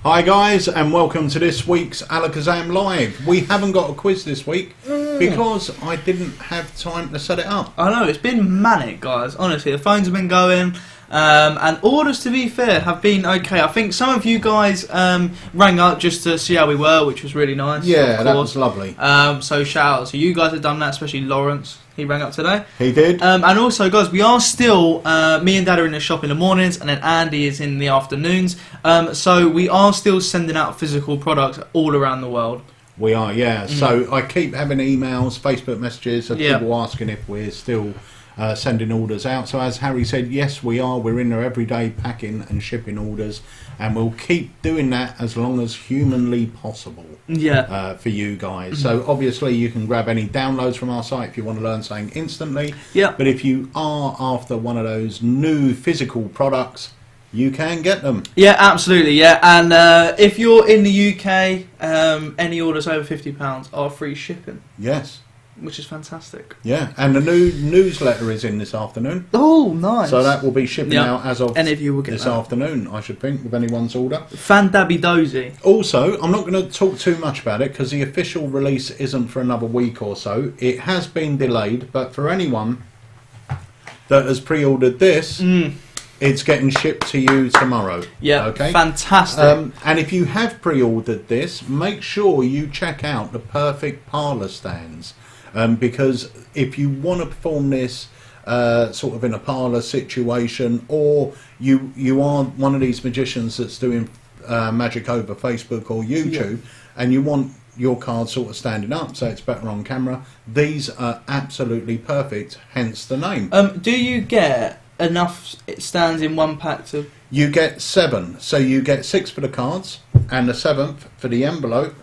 Hi guys, and welcome to this week's Alakazam Live. We haven't got a quiz this week because I didn't have time to set it up. I know, it's been manic, guys. Honestly, the phones have been going, and orders, to be fair, have been okay. I think some of you guys rang up just to see how we were, which was really nice. Yeah, that was lovely. So shout out to you guys that done that, especially Lawrence. He rang up today. He did. And also, guys, we are still, me and Dad are in the shop in the mornings, and then Andy is in the afternoons. So we are still sending out physical products all around the world. We are, yeah. So I keep having emails, Facebook messages of people asking if we're still sending orders out. So as Harry said, yes, we are. We're in there every day packing and shipping orders, and we'll keep doing that as long as humanly possible. Yeah. For you guys. So obviously you can grab any downloads from our site if you want to learn something instantly. Yeah. But if you are after one of those new physical products, you can get them. Yeah, absolutely. Yeah, and if you're in the UK, any orders over £50 are free shipping. Yes. Which is fantastic. Yeah, and the new newsletter is in this afternoon. Oh, nice. So that will be shipping out as of you will get this that afternoon, I should think, with anyone's order. Fandabby dozy. Also, I'm not going to talk too much about it because the official release isn't for another week or so. It has been delayed, but for anyone that has pre-ordered this, it's getting shipped to you tomorrow. Yeah, okay? Fantastic. And if you have pre-ordered this, make sure you check out the perfect parlour stands. Because if you want to perform this sort of in a parlour situation, or you are one of these magicians that's doing magic over Facebook or YouTube, and you want your card sort of standing up so it's better on camera, these are absolutely perfect, hence the name. Do you get enough stands in one pack to... You get 7, so you get 6 for the cards and the 7th for the envelope.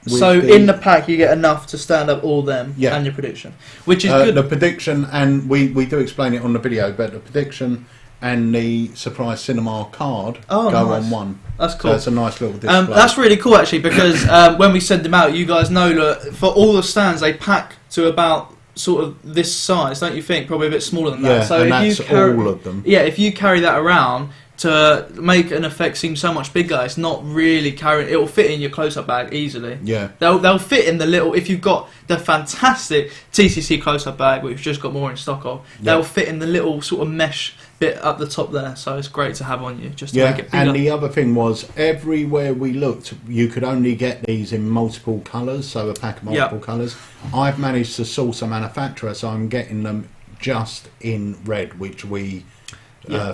So in the pack you get enough to stand up all them and your prediction, which is good. The prediction, and we do explain it on the video, but the prediction and the surprise cinema card go on one. That's cool. So it's a nice little display. That's really cool actually, because when we send them out, you guys know that for all the stands they pack to about sort of this size, don't you think? Probably a bit smaller than that. Yeah, so and if that's you carry, all of them. Yeah, if you carry that around to make an effect seem so much bigger, it's not really carrying. It will fit in your close-up bag easily. Yeah, they'll fit in the little. If you've got the fantastic TCC close-up bag, which we've just got more in stock of, they'll fit in the little sort of mesh bit up the top there. So it's great to have on you just to make it bigger. And the other thing was, everywhere we looked, you could only get these in multiple colours, so a pack of multiple colours. I've managed to source a manufacturer, so I'm getting them just in red, which we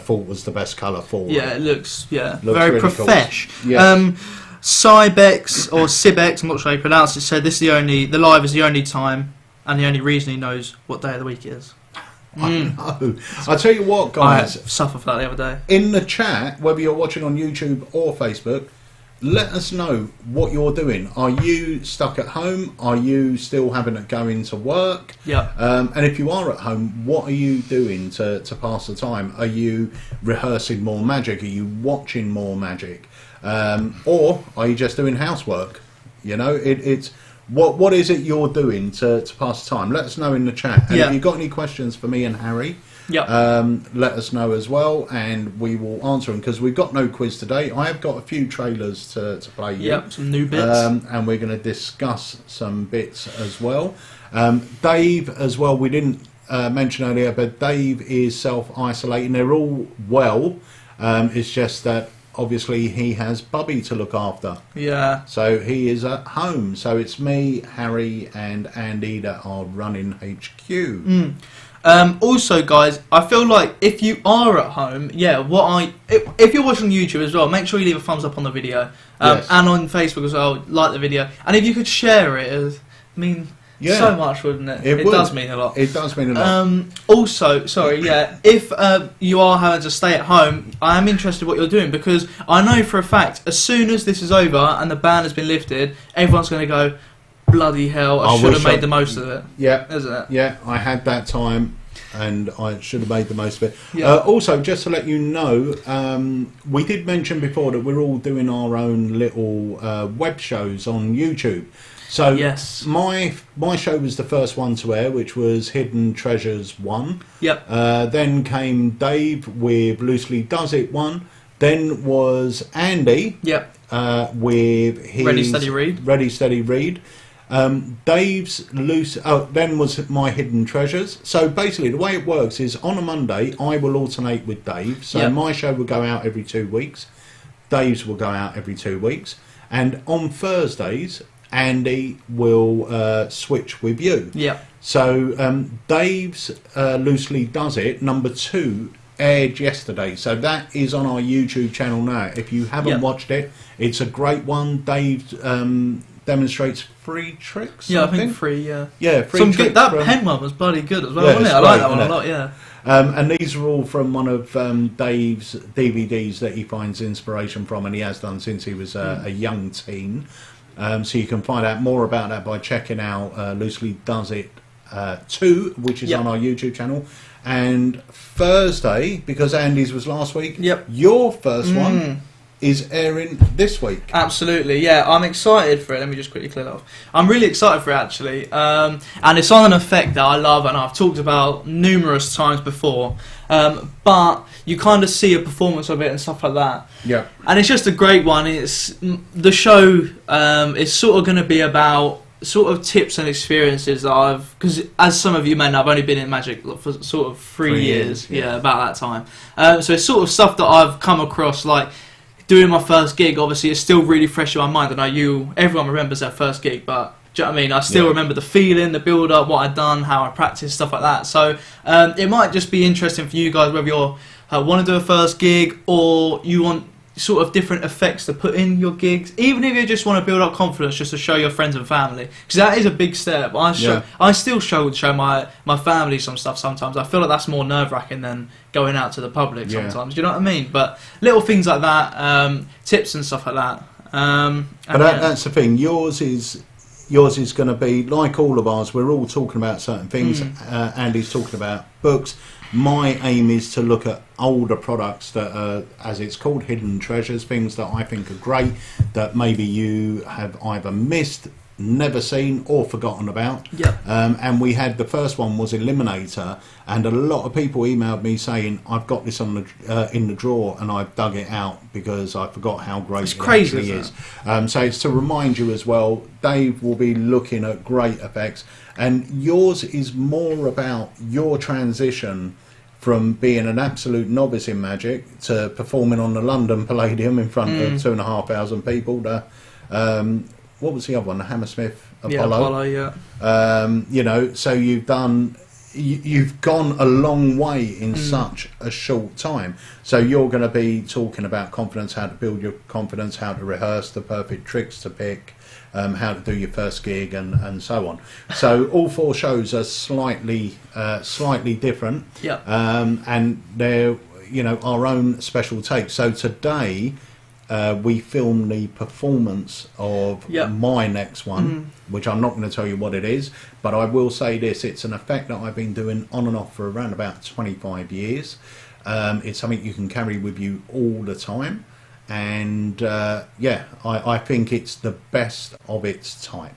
thought was the best colour for it. Yeah, it looks very really profesh. Cool. Yes. Cybex or Cibex, I'm not sure how you pronounce it, said this is the live is the only time and the only reason he knows what day of the week it is. I know. I'll tell you what, guys. I suffered for that the other day. In the chat, whether you're watching on YouTube or Facebook, let us know what you're doing. Are you stuck at home? Are you still having to go into work? Yeah. And if you are at home, what are you doing to pass the time? Are you rehearsing more magic? Are you watching more magic? Or are you just doing housework? You know, it's what is it you're doing to pass the time? Let us know in the chat. And if you've got any questions for me and Harry, let us know as well, and we will answer them, because we've got no quiz today. I have got a few trailers to play you. Yep, some new bits. And we're going to discuss some bits as well. Dave as well, we didn't mention earlier, but Dave is self-isolating. They're all well. It's just that obviously he has Bubby to look after. Yeah. So he is at home. So it's me, Harry and Andy that are running HQ. Also, guys, I feel like if you are at home, if you're watching YouTube as well, make sure you leave a thumbs up on the video, and on Facebook as well, like the video, and if you could share it, so much, wouldn't it? It does mean a lot. It does mean a lot. Also, if you are having to stay at home, I am interested in what you're doing, because I know for a fact, as soon as this is over and the ban has been lifted, everyone's going to go, bloody hell, I should have made the most of it. Yeah. Isn't it? Yeah, I had that time and I should have made the most of it. Yeah. Also, just to let you know, we did mention before that we're all doing our own little web shows on YouTube. So my show was the first one to air, which was Hidden Treasures 1. Yep. Then came Dave with Loosely Does It 1. Then was Andy. Yep. With his Ready, Steady, Read. Ready, Steady, Read. Dave's loose. Oh, then was my Hidden Treasures. So basically, the way it works is on a Monday, I will alternate with Dave. So my show will go out every 2 weeks. Dave's will go out every 2 weeks. And on Thursdays, Andy will switch with you. Yeah. So Dave's Loosely Does It, number 2, aired yesterday. So that is on our YouTube channel now. If you haven't watched it, it's a great one. Dave demonstrates 3 tricks. Yeah, I think 3, yeah. Yeah, 3 tricks. That pen one was bloody good as well, wasn't it? I like that one a lot, yeah. And these are all from one of Dave's DVDs that he finds inspiration from, and he has done since he was a young teen. So you can find out more about that by checking out Loosely Does It 2, which is on our YouTube channel. And Thursday, because Andy's was last week, your first one is airing this week. Absolutely, yeah. I'm excited for it. Let me just quickly clear that off. I'm really excited for it, actually. And it's on an effect that I love and I've talked about numerous times before. But you kind of see a performance of it and stuff like that. Yeah. And it's just a great one. It's the show is sort of going to be about sort of tips and experiences that I've, because as some of you may know, I've only been in Magic for sort of 3 years, about that time. So it's sort of stuff that I've come across, like doing my first gig. Obviously, it's still really fresh in my mind. I know everyone remembers their first gig, but do you know what I mean? I still remember the feeling, the build up, what I'd done, how I practiced, stuff like that. So it might just be interesting for you guys, whether you want to do a first gig or you want sort of different effects to put in your gigs, even if you just want to build up confidence just to show your friends and family, because that is a big step. I still struggle to show my family some stuff sometimes. I feel like that's more nerve-wracking than going out to the public sometimes. Do you know what I mean? But little things like that, tips and stuff like that. But that's the thing. Yours is going to be like all of ours. We're all talking about certain things. Andy's talking about books. My aim is to look at older products that are, as it's called, hidden treasures, things that I think are great, that maybe you have either missed, never seen, or forgotten about. And we had, the first one was Eliminator, and a lot of people emailed me saying, I've got this on the in the drawer and I've dug it out because I forgot how great it actually is. So it's to remind you as well. Dave will be looking at great effects, and yours is more about your transition from being an absolute novice in Magic to performing on the London Palladium in front of 2,500 people. What was the other one? The Hammersmith Apollo. Yeah, Apollo, you know, so you've gone a long way in such a short time. So you're going to be talking about confidence, how to build your confidence, how to rehearse, the perfect tricks to pick, how to do your first gig, and so on. So all 4 shows are slightly different, and they're, you know, our own special takes. So today we film the performance of my next one, which I'm not going to tell you what it is, but I will say this: it's an effect that I've been doing on and off for around about 25 years. It's something you can carry with you all the time. And I think it's the best of its type.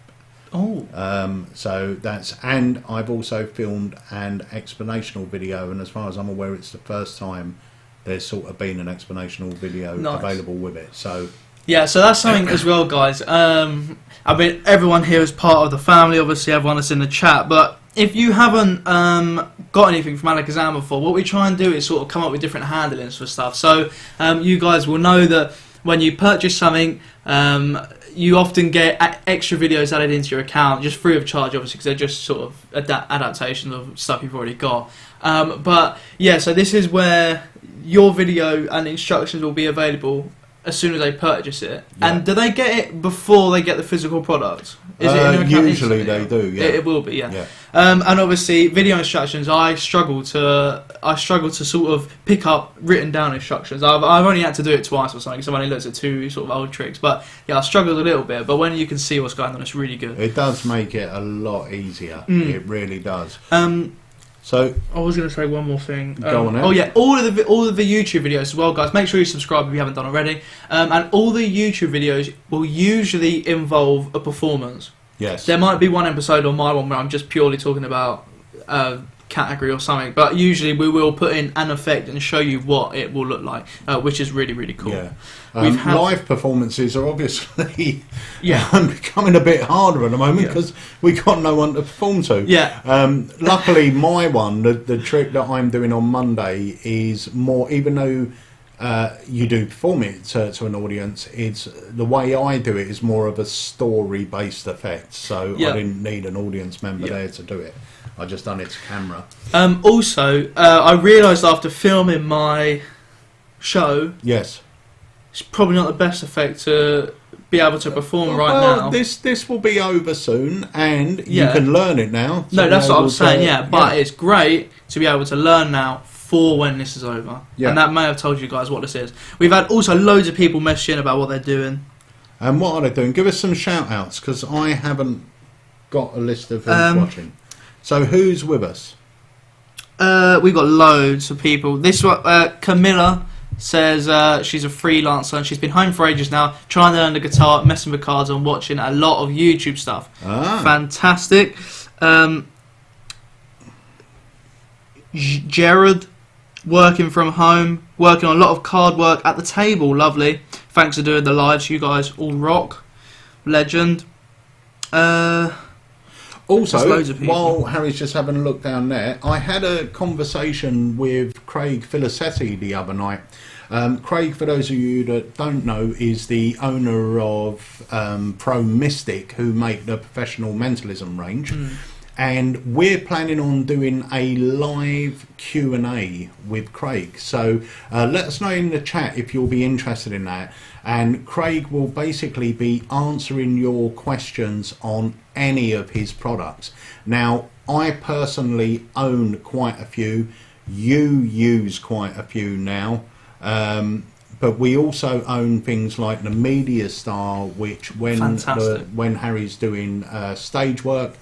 So that's, and I've also filmed an explanational video, and as far as I'm aware, it's the first time there's sort of been an explanational video available with it. So so that's something as well, guys. I mean, everyone here is part of the family, obviously everyone that's in the chat, but if you haven't got anything from Alakazam before, what we try and do is sort of come up with different handlings for stuff. So you guys will know that when you purchase something, you often get extra videos added into your account, just free of charge, obviously, because they're just sort of adaptations of stuff you've already got. But yeah, so this is where your video and instructions will be available as soon as they purchase it. And do they get it before they get the physical product? Is it in their account usually instantly? They do, It will be, and obviously video instructions, I struggle to sort of pick up written down instructions. I've only had to do it twice or something, because I've only looked at 2 sort of old tricks, but yeah, I struggled a little bit, but when you can see what's going on, it's really good. It does make it a lot easier. It really does. So I was going to say one more thing. Go on. Oh yeah, all of the YouTube videos as well, guys. Make sure you subscribe if you haven't done already. And all the YouTube videos will usually involve a performance. Yes. There might be one episode on my one where I'm just purely talking about category or something. But usually we will put in an effect and show you what it will look like, which is really, really cool. Yeah. Live performances are obviously Yeah. becoming a bit harder at the moment because we got no one to perform to. Yeah. Luckily, my one, the trick that I'm doing on Monday is more, even though you do perform it to an audience, it's the way I do it is more of a story-based effect. So I didn't need an audience member there to do it. I just done it to camera. Also, I realised after filming my show, Yes. it's probably not the best effect to be able to perform right now. This will be over soon, and you can learn it now. No, that's what I was saying. But it's great to be able to learn now for when this is over. Yeah. And that may have told you guys what this is. We've had also loads of people message in about what they're doing. And what are they doing? Give us some shout outs, because I haven't got a list of who's watching. So who's with us? We've got loads of people. This one, Camilla says she's a freelancer and she's been home for ages now, trying to learn the guitar, messing with cards and watching a lot of YouTube stuff. Fantastic. Jared, working from home, working on a lot of card work at the table. Lovely. Thanks for doing the lives. You guys all rock. Legend. Also, while Harry's just having a look down there, I had a conversation with Craig Filicetti the other night. Craig, for those of you that don't know, is the owner of Pro Mystic, who make the professional mentalism range. And we're planning on doing a live Q&A with Craig. So let us know in the chat if you'll be interested in that. And Craig will basically be answering your questions on any of his products. Now, I personally own quite a few. You use quite a few now. But we also own things like the Media Star, which when Harry's doing stage work,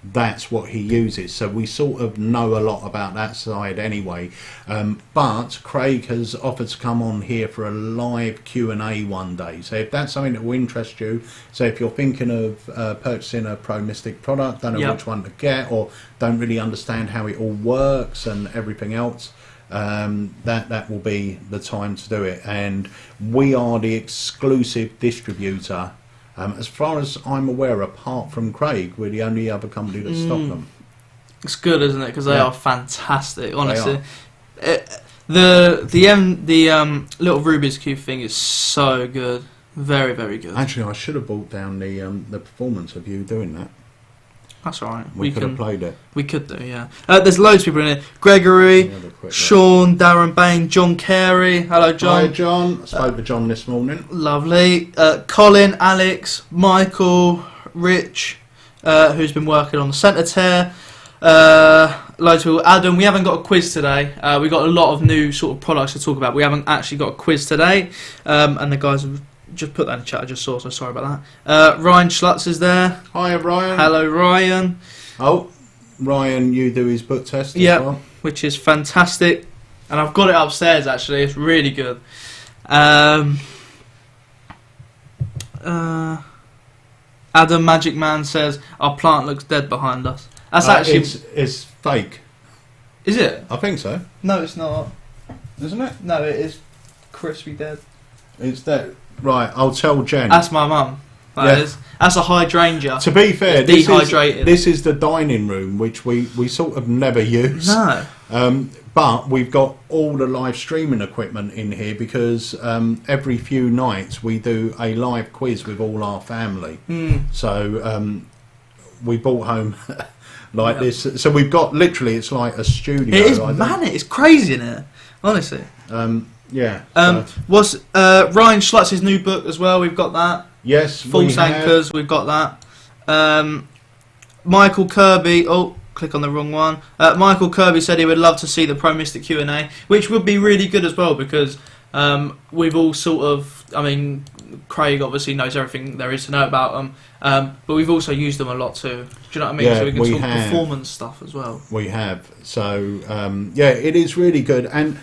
that's what he uses. So we sort of know a lot about that side anyway. But Craig has offered to come on here for a live Q&A one day. So if that's something that will interest you, so if you're thinking of purchasing a Pro Mystic product, don't know which one to get, or don't really understand how it all works and everything else, that will be the time to do it. And we are the exclusive distributor. As far as I'm aware, apart from Craig, we're the only other company that stock them. It's good, isn't it? Because they are fantastic, honestly. The little Rubik's Cube thing is so good, very, very good. Actually, I should have brought down the performance of you doing that. That's all right. We could have played it. We could do, yeah. There's loads of people in here. Gregory, Sean, Darren Bain, John Carey. Hello, John. Hi, John. I spoke to John this morning. Lovely. Colin, Alex, Michael, Rich, who's been working on the centre tear. Loads of people. Adam, we haven't got a quiz today. We got a lot of new sort of products to talk about. We haven't actually got a quiz today. And the guys have just put that in the chat, I just saw, so sorry about that. Ryan Schlutz is there. Hi, Ryan. Hello, Ryan. Oh, Ryan, you do his book test as well. Which is fantastic. And I've got it upstairs, actually. It's really good. Adam Magic Man says, our plant looks dead behind us. That's actually... It's fake. Is it? I think so. No, it's not. Isn't it? No, it is crispy dead. It's dead. Right, I'll tell Jen. That's my mum. That is. That's a hydrangea. To be fair, dehydrated. This is the dining room, which we sort of never use. No. But we've got all the live streaming equipment in here because every few nights we do a live quiz with all our family. So we brought home like this. So we've got literally, it's like a studio. It is manic. It's crazy in it. Honestly. Yeah. What's Ryan Schlutz's new book as well? We've got that. Yes. False Anchors. We've got that. Michael Kirby. Oh, click on the wrong one. Michael Kirby said he would love to see the Pro Mystic Q&A, which would be really good as well because we've all sort of. I mean, Craig obviously knows everything there is to know about them, but we've also used them a lot too. Do you know what I mean? Yeah, so we can talk performance stuff as well. We have. So yeah, it is really good. And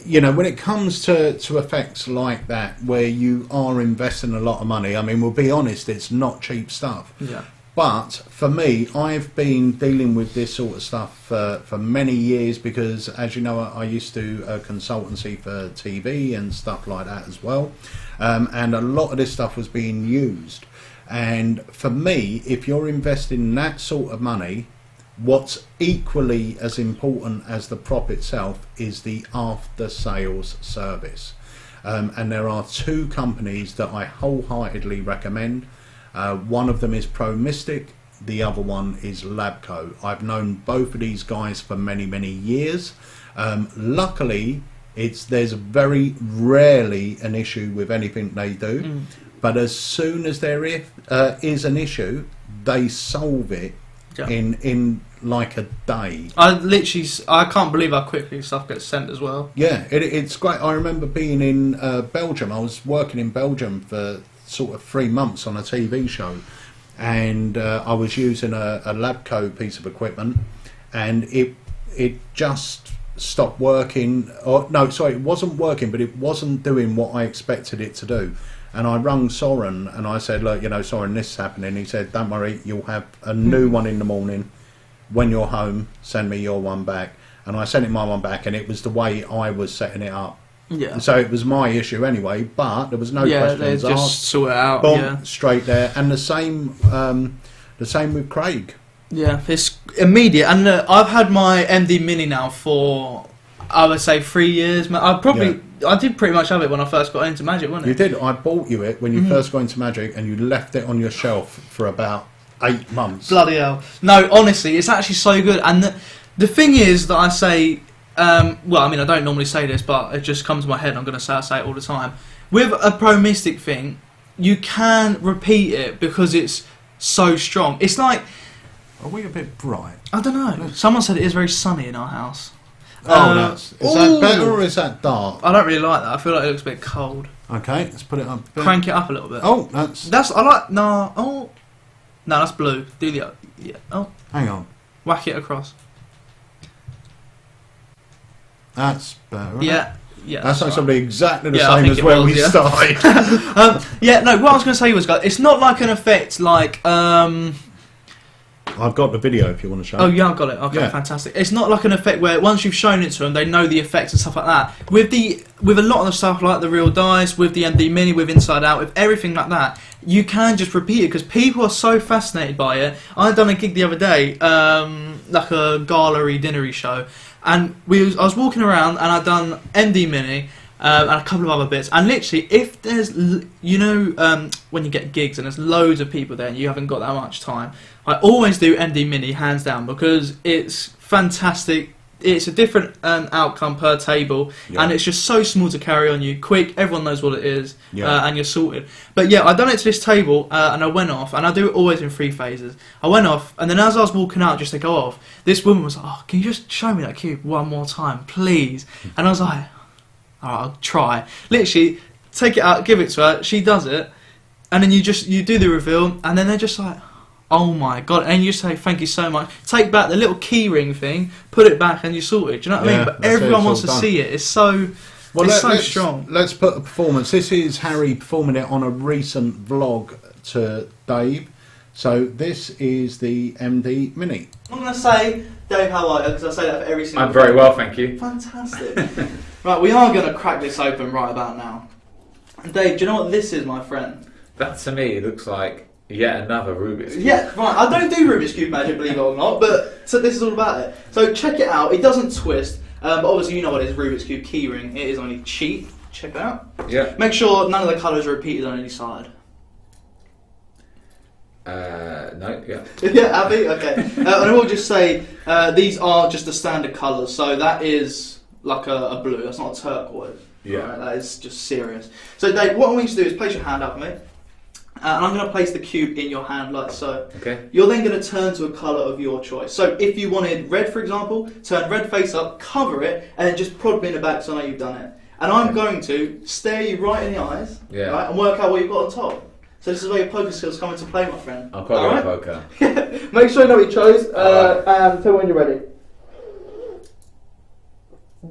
you know, when it comes to effects like that, where you are investing a lot of money, I mean, we'll be honest, it's not cheap stuff. Yeah. But for me, I've been dealing with this sort of stuff for many years because, as you know, I used to do a consultancy for TV and stuff like that as well. And a lot of this stuff was being used. And for me, if you're investing that sort of money, what's equally as important as the prop itself is the after-sales service. And there are two companies that I wholeheartedly recommend. One of them is Pro Mystic, the other one is Labco. I've known both of these guys for many, many years. Luckily, there's very rarely an issue with anything they do, but as soon as there is an issue, they solve it in like a day. I can't believe how quickly stuff gets sent as well. Yeah, it's great. I remember being in Belgium. I was working in Belgium for sort of 3 months on a TV show, and I was using a Labco piece of equipment, and it just stopped working. Or no, sorry, it wasn't working, but it wasn't doing what I expected it to do. And I rung Soren and I said, look, Soren, this is happening. He said, don't worry, you'll have a new one in the morning. When you're home, send me your one back. And I sent him my one back, and it was the way I was setting it up. Yeah. So it was my issue anyway, but there was no questions they just asked. sort it out. Boom, straight there. And the same with Craig. Yeah, it's immediate. And I've had my MD Mini now for, I would say, 3 years. I did pretty much have it when I first got into Magic, wasn't it? You did. I bought you it when you first got into Magic, and you left it on your shelf for about 8 months. Bloody hell. No, honestly, it's actually so good. And the thing is that I say, well, I mean, I don't normally say this, but it just comes to my head. I'm going to say it all the time. With a Pro Mystic thing, you can repeat it because it's so strong. It's like... Are we a bit bright? I don't know. Someone said it is very sunny in our house. Oh, is that better or is that dark? I don't really like that. I feel like it looks a bit cold. Okay, let's put it up. Crank it up a little bit. Oh, I like... No, oh... No, that's blue. Do the... Yeah. Oh. Hang on. Whack it across. That's better. Yeah. Yeah, that's actually exactly the I same think as where we started. No, what I was going to say was, guys, it's not like an effect like... I've got the video if you want to show. Oh, yeah, I've got it. Okay, fantastic. It's not like an effect where once you've shown it to them, they know the effects and stuff like that. With a lot of the stuff like the real dice, with the MD Mini, with Inside Out, with everything like that, you can just repeat it because people are so fascinated by it. I done a gig the other day, like a gala-y, dinner-y show, and I was walking around and I'd done MD Mini and a couple of other bits, and literally, if there's, when you get gigs and there's loads of people there and you haven't got that much time, I always do MD Mini hands down because it's fantastic. It's a different outcome per table, and it's just so small to carry on you, quick, everyone knows what it is, and you're sorted. But yeah, I done it to this table, and I went off, and I do it always in 3 phases. I went off, and then as I was walking out just to go off, this woman was like, oh, can you just show me that cube one more time, please? And I was like, alright, I'll try. Literally, take it out, give it to her, she does it, and then you do the reveal, and then they're just like, oh my god, and you say thank you so much, take back the little keyring thing, put it back, and you sort it. Do you know what I mean? But everyone wants to see it. It's so strong. Let's put a performance. This is Harry performing it on a recent vlog to Dave. So this is the MD Mini. I'm going to say, Dave, how are you? Because I say that for every single I'm very well, thank you. Fantastic. Right, we are going to crack this open right about now. And Dave, do you know what this is, my friend? That to me looks like yet another Rubik's Cube. Yeah, right. I don't do Rubik's Cube magic, believe it or not, but so this is all about it. So check it out. It doesn't twist, but obviously you know what it is, Rubik's Cube keyring. It is only cheap. Check it out. Yeah. Make sure none of the colours are repeated on any side. No, yeah. Yeah, happy? Okay. And I will just say, these are just the standard colours. So that is like a blue. That's not a turquoise. Yeah. Right? That is just serious. So Dave, what I want you to do is place your hand up, mate. And I'm going to place the cube in your hand like so. Okay. You're then going to turn to a colour of your choice. So if you wanted red, for example, turn red face up, cover it, and then just prod me in the back so I know you've done it. And I'm going to stare you right in the eyes, right, and work out what you've got on top. So this is where your poker skills come into play, my friend. I'm quite good at poker. Make sure you know what you chose, and tell me when you're ready.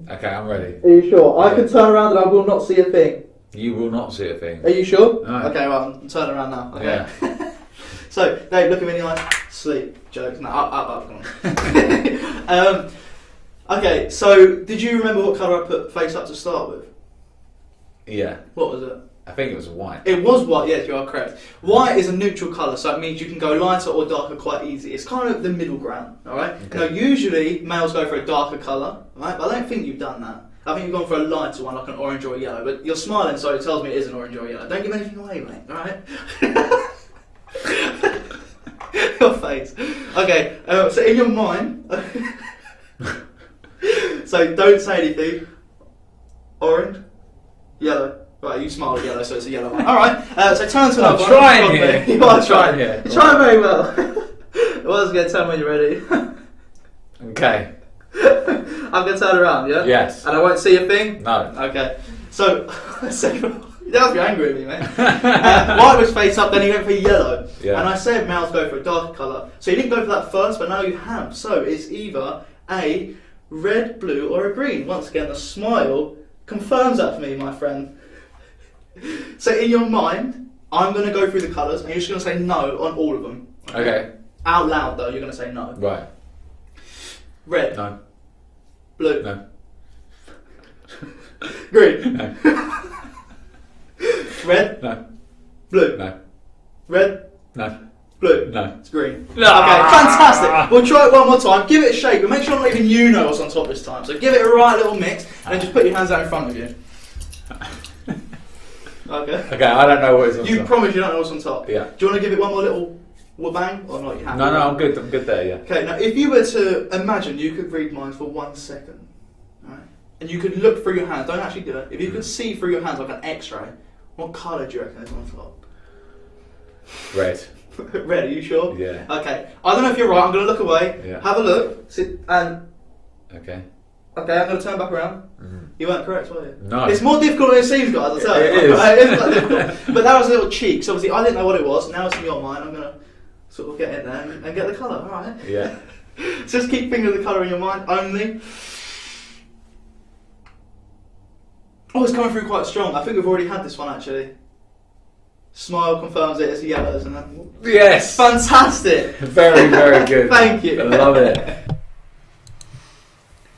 Okay, I'm ready. Are you sure? I can turn around and I will not see a thing. You will not see a thing. Are you sure? No. Okay, well, I'm turning around now. Okay. Yeah. So, Dave, look at me in the eye. Sleep. Jokes. No, up. Come on. Okay, so did you remember what colour I put face up to start with? Yeah. What was it? I think it was white. It was white, yes, you are correct. White is a neutral colour, so it means you can go lighter or darker quite easy. It's kind of the middle ground, alright? Okay. Now, usually, males go for a darker colour, right? But I don't think you've done that. I think you've gone for a lighter one, like an orange or a yellow. But you're smiling, so it tells me it is an orange or a yellow. Don't give anything away, mate, alright? Your face. Okay, so in your mind... so don't say anything. Orange, yellow. Right, you smiled at yellow, so it's a yellow one. Alright, so turn to another one. I'm trying here. You are trying. You're trying very well. Well, I was going to tell me when you're ready. Okay. I'm going to turn around, yeah? Yes. And I won't see a thing? No. Okay. So, you don't have to be angry at me, mate. White was face up, then he went for yellow. Yeah. And I said males go for a darker colour. So you didn't go for that first, but now you have. So it's either a red, blue, or a green. Once again, the smile confirms that for me, my friend. So in your mind, I'm going to go through the colours, and you're just going to say no on all of them. Okay. Out loud, though, you're going to say no. Right. Red. No. Blue. No. Green. No. Red. No. Blue. No. Red. No. Blue. No. It's green. No. Okay, fantastic. We'll try it one more time. Give it a shake, but make sure not even you know what's on top this time. So give it a right little mix, and then just put your hands out in front of you. Okay. Okay, I don't know what is on You top. promise you don't know what's on top? Yeah. Do you want to give it one more little bang, or not? You happy? No, I'm good. I'm good there, yeah. Okay, now if you were to imagine you could read minds for 1 second, right? And you could look through your hands, don't actually do it. If you could see through your hands like an X-ray, what colour do you reckon is on top? Red. Red, are you sure? Yeah. Okay, I don't know if you're right, I'm going to look away, Yeah. have a look, sit, and... Okay. Okay, I'm going to turn back around. You weren't correct, were you? No. It's more difficult than it seems, guys, I'll tell you. It is. It is quite difficult. But that was a little cheek, so obviously I didn't know what it was, now it's in your mind, I'm going to sort of get in there and get the colour, alright? Yeah. So just keep thinking of the colour in your mind only. Oh, it's coming through quite strong. I think we've already had this one actually. Smile confirms it, it's yellow, isn't it? Yes. Fantastic. Very, very good. Thank you. I love it.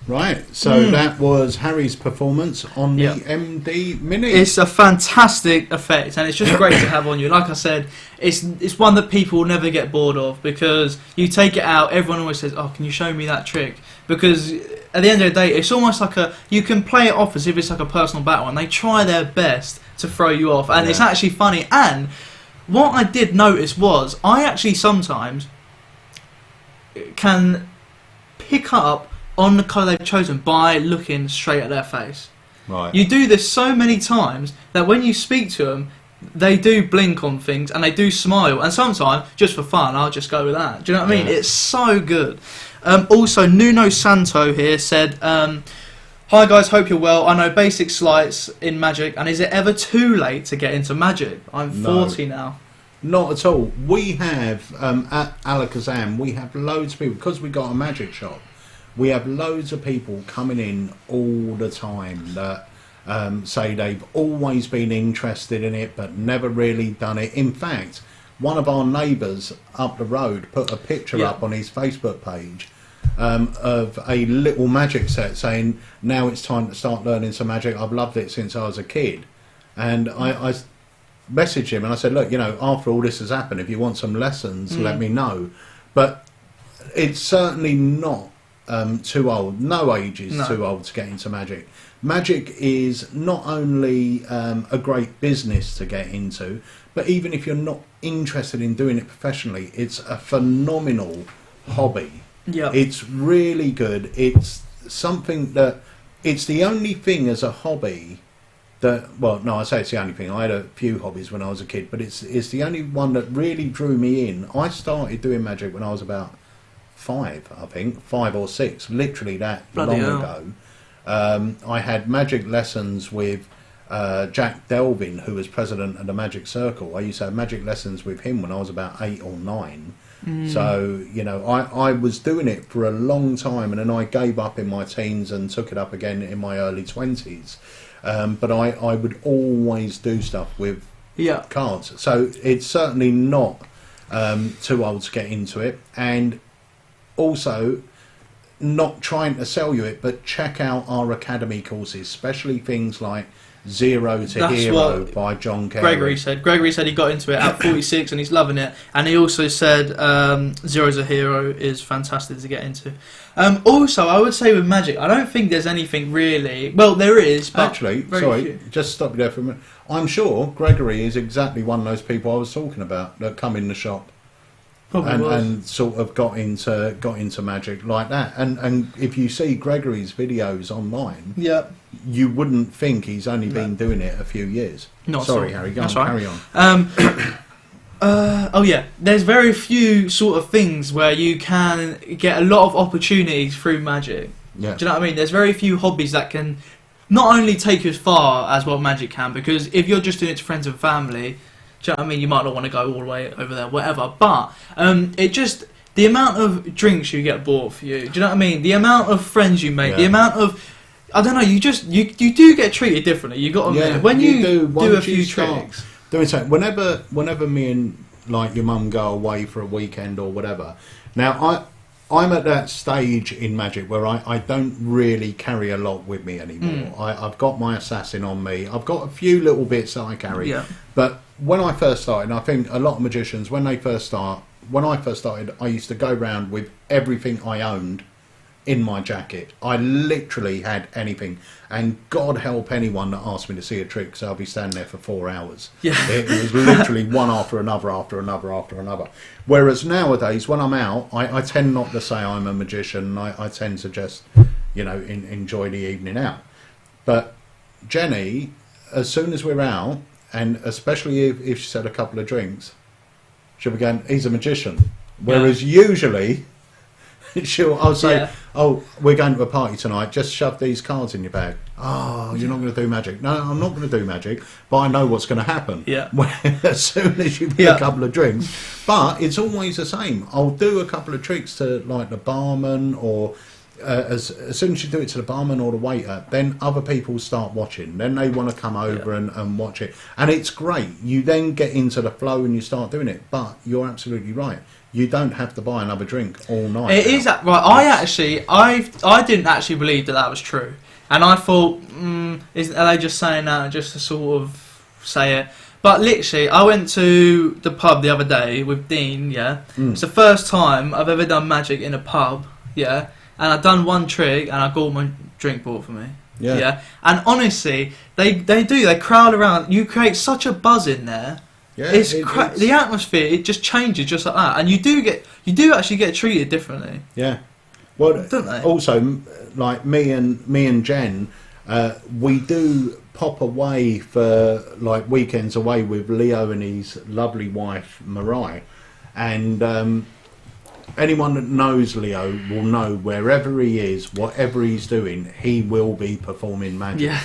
Right, so that was Harry's performance on the Yep. MD Mini. It's a fantastic effect, and it's just great to have on you. Like I said, it's one that people will never get bored of, because you take it out, everyone always says, "Oh, can you show me that trick?" Because at the end of the day, it's almost like you can play it off as if it's like a personal battle, and they try their best to throw you off, and it's actually funny. And what I did notice was, I actually sometimes can pick up on the colour they've chosen by looking straight at their face. Right. You do this so many times that when you speak to them, they do blink on things and they do smile. And sometimes, just for fun, I'll just go with that. Do you know what I mean? Yeah. It's so good. Also, Nuno Santo here said, "Hi guys, hope you're well. I know basic sleights in Magic, and is it ever too late to get into Magic? I'm No. 40 now." Not at all. We have, at Alakazam, we have loads of people, because we got a magic shop, we have loads of people coming in all the time that say they've always been interested in it but never really done it. In fact, one of our neighbours up the road put a picture up on his Facebook page of a little magic set saying, "Now it's time to start learning some magic. I've loved it since I was a kid." And I messaged him and I said, "Look, you know, after all this has happened, if you want some lessons, let me know." But it's certainly not too old. No age is too old to get into magic. Magic is not only a great business to get into, but even if you're not interested in doing it professionally, it's a phenomenal hobby. Yeah. It's really good. It's something that, it's the only thing as a hobby that, well, no, I say it's the only thing. I had a few hobbies when I was a kid, but it's the only one that really drew me in. I started doing magic when I was about 5 or 6, literally that Bloody long hell. ago. I had magic lessons with Jack Delvin, who was president of the Magic Circle. I used to have magic lessons with him when I was about 8 or 9. So, you know, I was doing it for a long time, and then I gave up in my teens and took it up again in my early 20s. But I would always do stuff with cards. So it's certainly not too old to get into it, and also not trying to sell you it, but check out our academy courses, especially things like Zero to That's Hero what by John Carey. Gregory said he got into it at 46 and he's loving it. And he also said Zero to Hero is fantastic to get into. Also, I would say with Magic, I don't think there's anything really... Well, there is, but... Actually, very sorry, few. just stop you there for a minute. I'm sure Gregory is exactly one of those people I was talking about that come in the shop and sort of got into Magic like that. And if you see Gregory's videos online, yeah, you wouldn't think he's only been doing it a few years. Not sorry, so. Harry, go That's on, right. carry on. Oh yeah, there's very few sort of things where you can get a lot of opportunities through Magic. Yeah. Do you know what I mean? There's very few hobbies that can not only take you as far as what Magic can, because if you're just doing it to friends and family, do you know what I mean? You might not want to go all the way over there, whatever. But it just, the amount of drinks you get bought for you, do you know what I mean? The amount of friends you make, the amount of, I don't know, you do get treated differently. You got to admit, when you do a few tricks. Doing something. Whenever me and like your mum go away for a weekend or whatever. Now I'm at that stage in Magic where I don't really carry a lot with me anymore. I've got my assassin on me. I've got a few little bits that I carry. Yeah. But when I first started, and I think a lot of magicians when I first started, I used to go around with everything I owned in my jacket. I literally had anything, and God help anyone that asked me to see a trick, so I'll be standing there for 4 hours. Yeah. It was literally one after another. Whereas nowadays, when I'm out, I tend not to say I'm a magician. I tend to just, enjoy the evening out. But Jenny, as soon as we're out, and especially if she said a couple of drinks, she'll be going, he's a magician. Whereas usually... I'll say, oh, we're going to a party tonight, just shove these cards in your bag. Oh, you're not going to do magic. No, I'm not going to do magic, but I know what's going to happen. Yeah. As soon as you've had a couple of drinks. But it's always the same. I'll do a couple of tricks to like the barman, or as soon as you do it to the barman or the waiter, then other people start watching. Then they want to come over and watch it. And it's great. You then get into the flow and you start doing it. But you're absolutely right. You don't have to buy another drink all night. It is right. I didn't actually believe that was true, and I thought, are they just saying that just to sort of say it? But literally, I went to the pub the other day with Dean. Yeah, it's the first time I've ever done magic in a pub. Yeah, and I've done one trick, and I got my drink bought for me. Yeah, and honestly, they crowd around. You create such a buzz in there. Yeah, it's the atmosphere. It just changes just like that, and you do actually get treated differently. Yeah, well, don't they? Also, like me and Jen, we do pop away for like weekends away with Leo and his lovely wife Mariah, and anyone that knows Leo will know wherever he is, whatever he's doing, he will be performing magic. Yeah.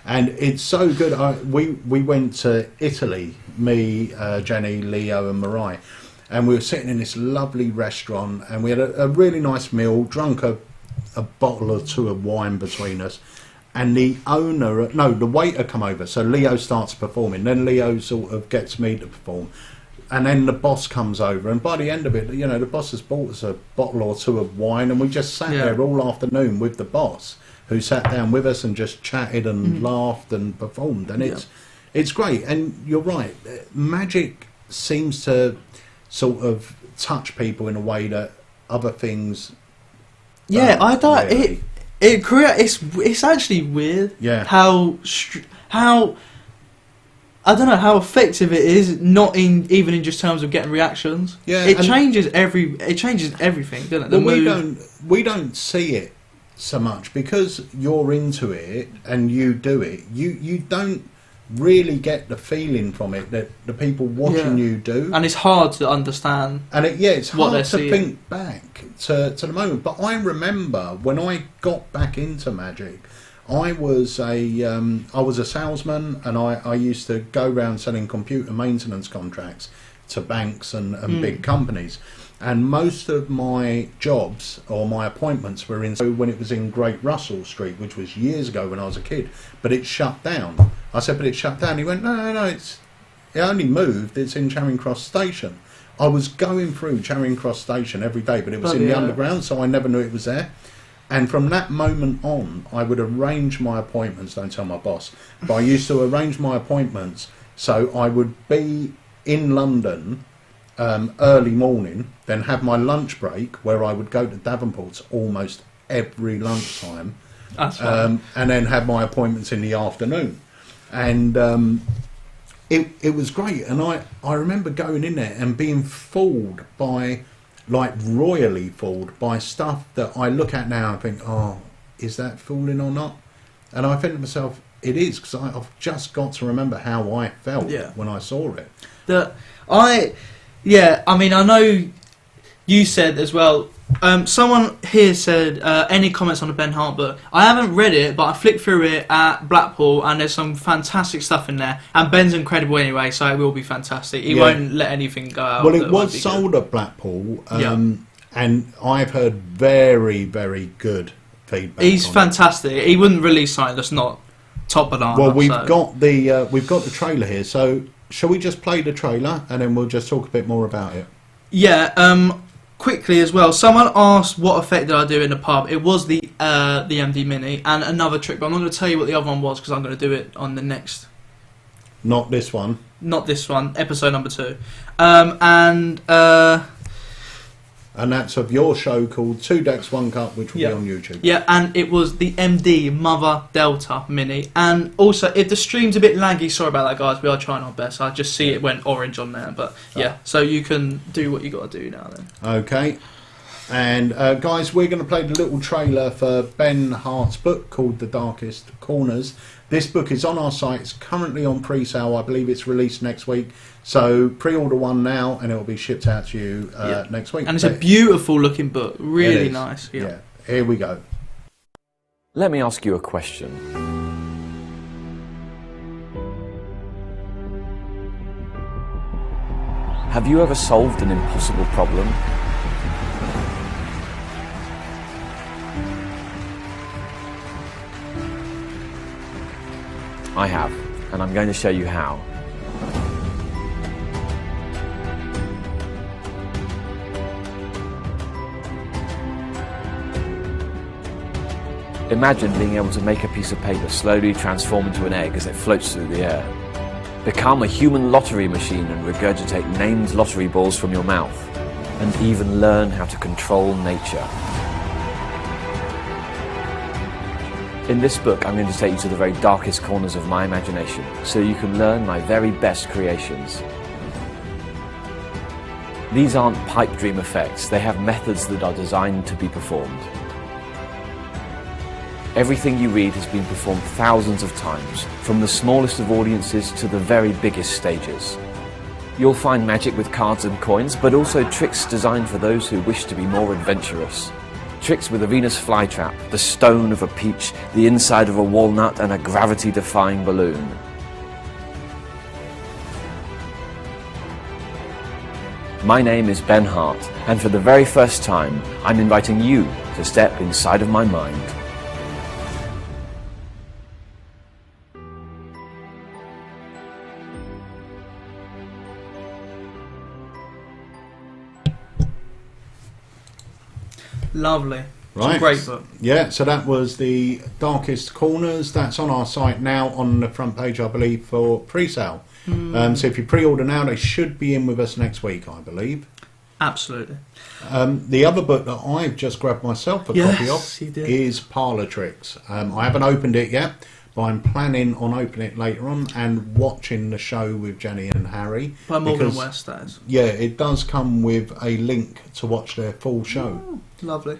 And it's so good. We went to Italy, me, Jenny, Leo and Mariah, and we were sitting in this lovely restaurant, and we had a really nice meal, drunk a bottle or two of wine between us, and the waiter come over, so Leo starts performing, then Leo sort of gets me to perform, and then the boss comes over, and by the end of it, the boss has bought us a bottle or two of wine, and we just sat there all afternoon with the boss, who sat down with us and just chatted and laughed and performed, and it's great. And you're right, magic seems to sort of touch people in a way that other things. Yeah, I thought really. It's actually weird. Yeah. How I don't know how effective it is. Not even in just terms of getting reactions. Yeah, it changes everything, doesn't it? Well, we don't see it so much because you're into it and you do it. You don't really get the feeling from it that the people watching you do, and it's hard to understand. And it's hard to think back to the moment. But I remember when I got back into magic, I was a salesman, and I used to go around selling computer maintenance contracts to banks and big companies. And most of my jobs or my appointments were when it was in Great Russell Street, which was years ago when I was a kid. But it shut down. I said, but it shut down. He went, no, it only moved. It's in Charing Cross Station. I was going through Charing Cross Station every day, but it was in the underground, so I never knew it was there. And from that moment on, I would arrange my appointments. Don't tell my boss, but I used to arrange my appointments so I would be in London early morning, then have my lunch break where I would go to Davenport's almost every lunchtime, and then have my appointments in the afternoon. And it was great. And I remember going in there and being fooled by, like royally fooled by stuff that I look at now and think, oh, is that fooling or not? And I think to myself, it is, because I've just got to remember how I felt when I saw it. I mean, I know you said as well, someone here said, any comments on the Ben Hart book? I haven't read it, but I flicked through it at Blackpool, and there's some fantastic stuff in there. And Ben's incredible anyway, so it will be fantastic. He won't let anything go out. Well, it was sold at Blackpool, and I've heard very, very good feedback. He's fantastic. He wouldn't release something that's not top banana. Well, we've got the trailer here, so shall we just play the trailer and then we'll just talk a bit more about it? Yeah. Quickly as well, someone asked what effect did I do in the pub. It was the MD Mini and another trick, but I'm not going to tell you what the other one was because I'm going to do it on the next. Not this one. Not this one. Episode number 2, and that's of your show called 2 Decks 1 Cup, which will be on YouTube. Yeah, and it was the MD Mother Delta Mini. And also, if the stream's a bit laggy, sorry about that, guys. We are trying our best. I just see it went orange on there, but so you can do what you got to do now then. Okay. And guys, we're going to play the little trailer for Ben Hart's book called The Darkest Corners. This book is on our site. It's currently on pre-sale. I believe it's released next week. So pre-order one now, and it will be shipped out to you next week. And it's a beautiful looking book. Really nice. Yeah. Here we go. Let me ask you a question. Have you ever solved an impossible problem? I have, and I'm going to show you how. Imagine being able to make a piece of paper slowly transform into an egg as it floats through the air. Become a human lottery machine and regurgitate named lottery balls from your mouth. And even learn how to control nature. In this book, I'm going to take you to the very darkest corners of my imagination, so you can learn my very best creations. These aren't pipe dream effects, they have methods that are designed to be performed. Everything you read has been performed thousands of times, from the smallest of audiences to the very biggest stages. You'll find magic with cards and coins, but also tricks designed for those who wish to be more adventurous. Tricks with a Venus flytrap, the stone of a peach, the inside of a walnut, and a gravity-defying balloon. My name is Ben Hart, and for the very first time, I'm inviting you to step inside of my mind. Lovely. Right. It's a great book. Yeah, so that was The Darkest Corners. That's on our site now on the front page, I believe, for pre-sale. So if you pre-order now, they should be in with us next week, I believe. Absolutely. The other book that I've just grabbed myself a copy of is Parlour Tricks. I haven't opened it yet, but I'm planning on opening it later on and watching the show with Jenny and Harry. By Morgan West, that is. Yeah, it does come with a link to watch their full show. Oh, lovely.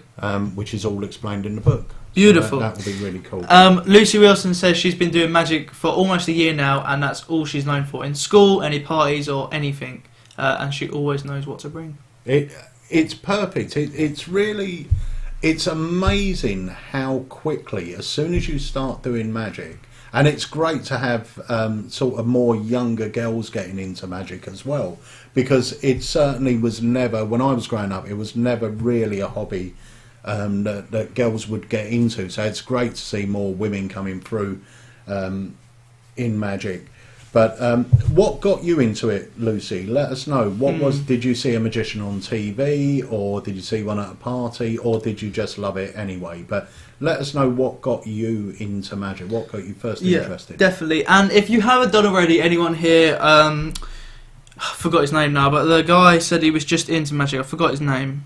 Which is all explained in the book. Beautiful. So that would be really cool. Lucy Wilson says she's been doing magic for almost a year now, and that's all she's known for. In school, any parties or anything, and she always knows what to bring. It's perfect. It's amazing how quickly, as soon as you start doing magic, and it's great to have sort of more younger girls getting into magic as well, because it certainly was never, when I was growing up, it was never really a hobby that girls would get into. So it's great to see more women coming through in magic. But what got you into it, Lucy? Let us know. What was? Did you see a magician on TV, or did you see one at a party, or did you just love it anyway? But let us know what got you into magic. What got you first interested? Definitely. And if you haven't done already, anyone here, I forgot his name now, but the guy said he was just into magic. I forgot his name.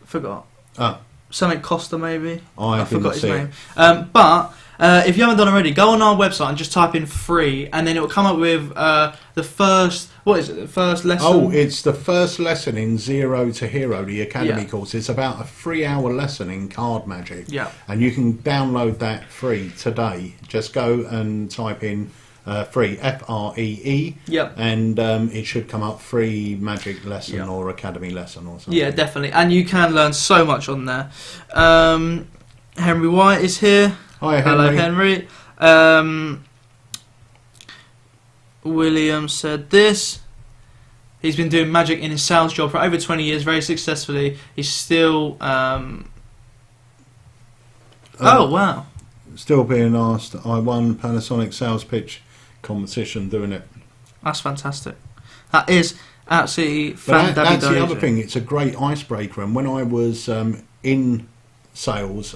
Forgot. Something Costa, maybe. I forgot his name. But if you haven't done already, go on our website and just type in free, and then it will come up with the first. What is it? The first lesson. Oh, it's the first lesson in Zero to Hero, the Academy course. It's about a 3-hour lesson in card magic. Yeah. And you can download that free today. Just go and type in free, FREE. Yep. And it should come up free magic lesson or academy lesson or something. Yeah, definitely. And you can learn so much on there. Henry White is here. Hi, Henry. Hello, Henry. William said this. He's been doing magic in his sales job for over 20 years, very successfully. He's still... oh, wow. Still being asked. I won Panasonic sales pitch competition doing it. That's fantastic. That is absolutely fantastic. That's the other thing. It's a great icebreaker. And when I was in sales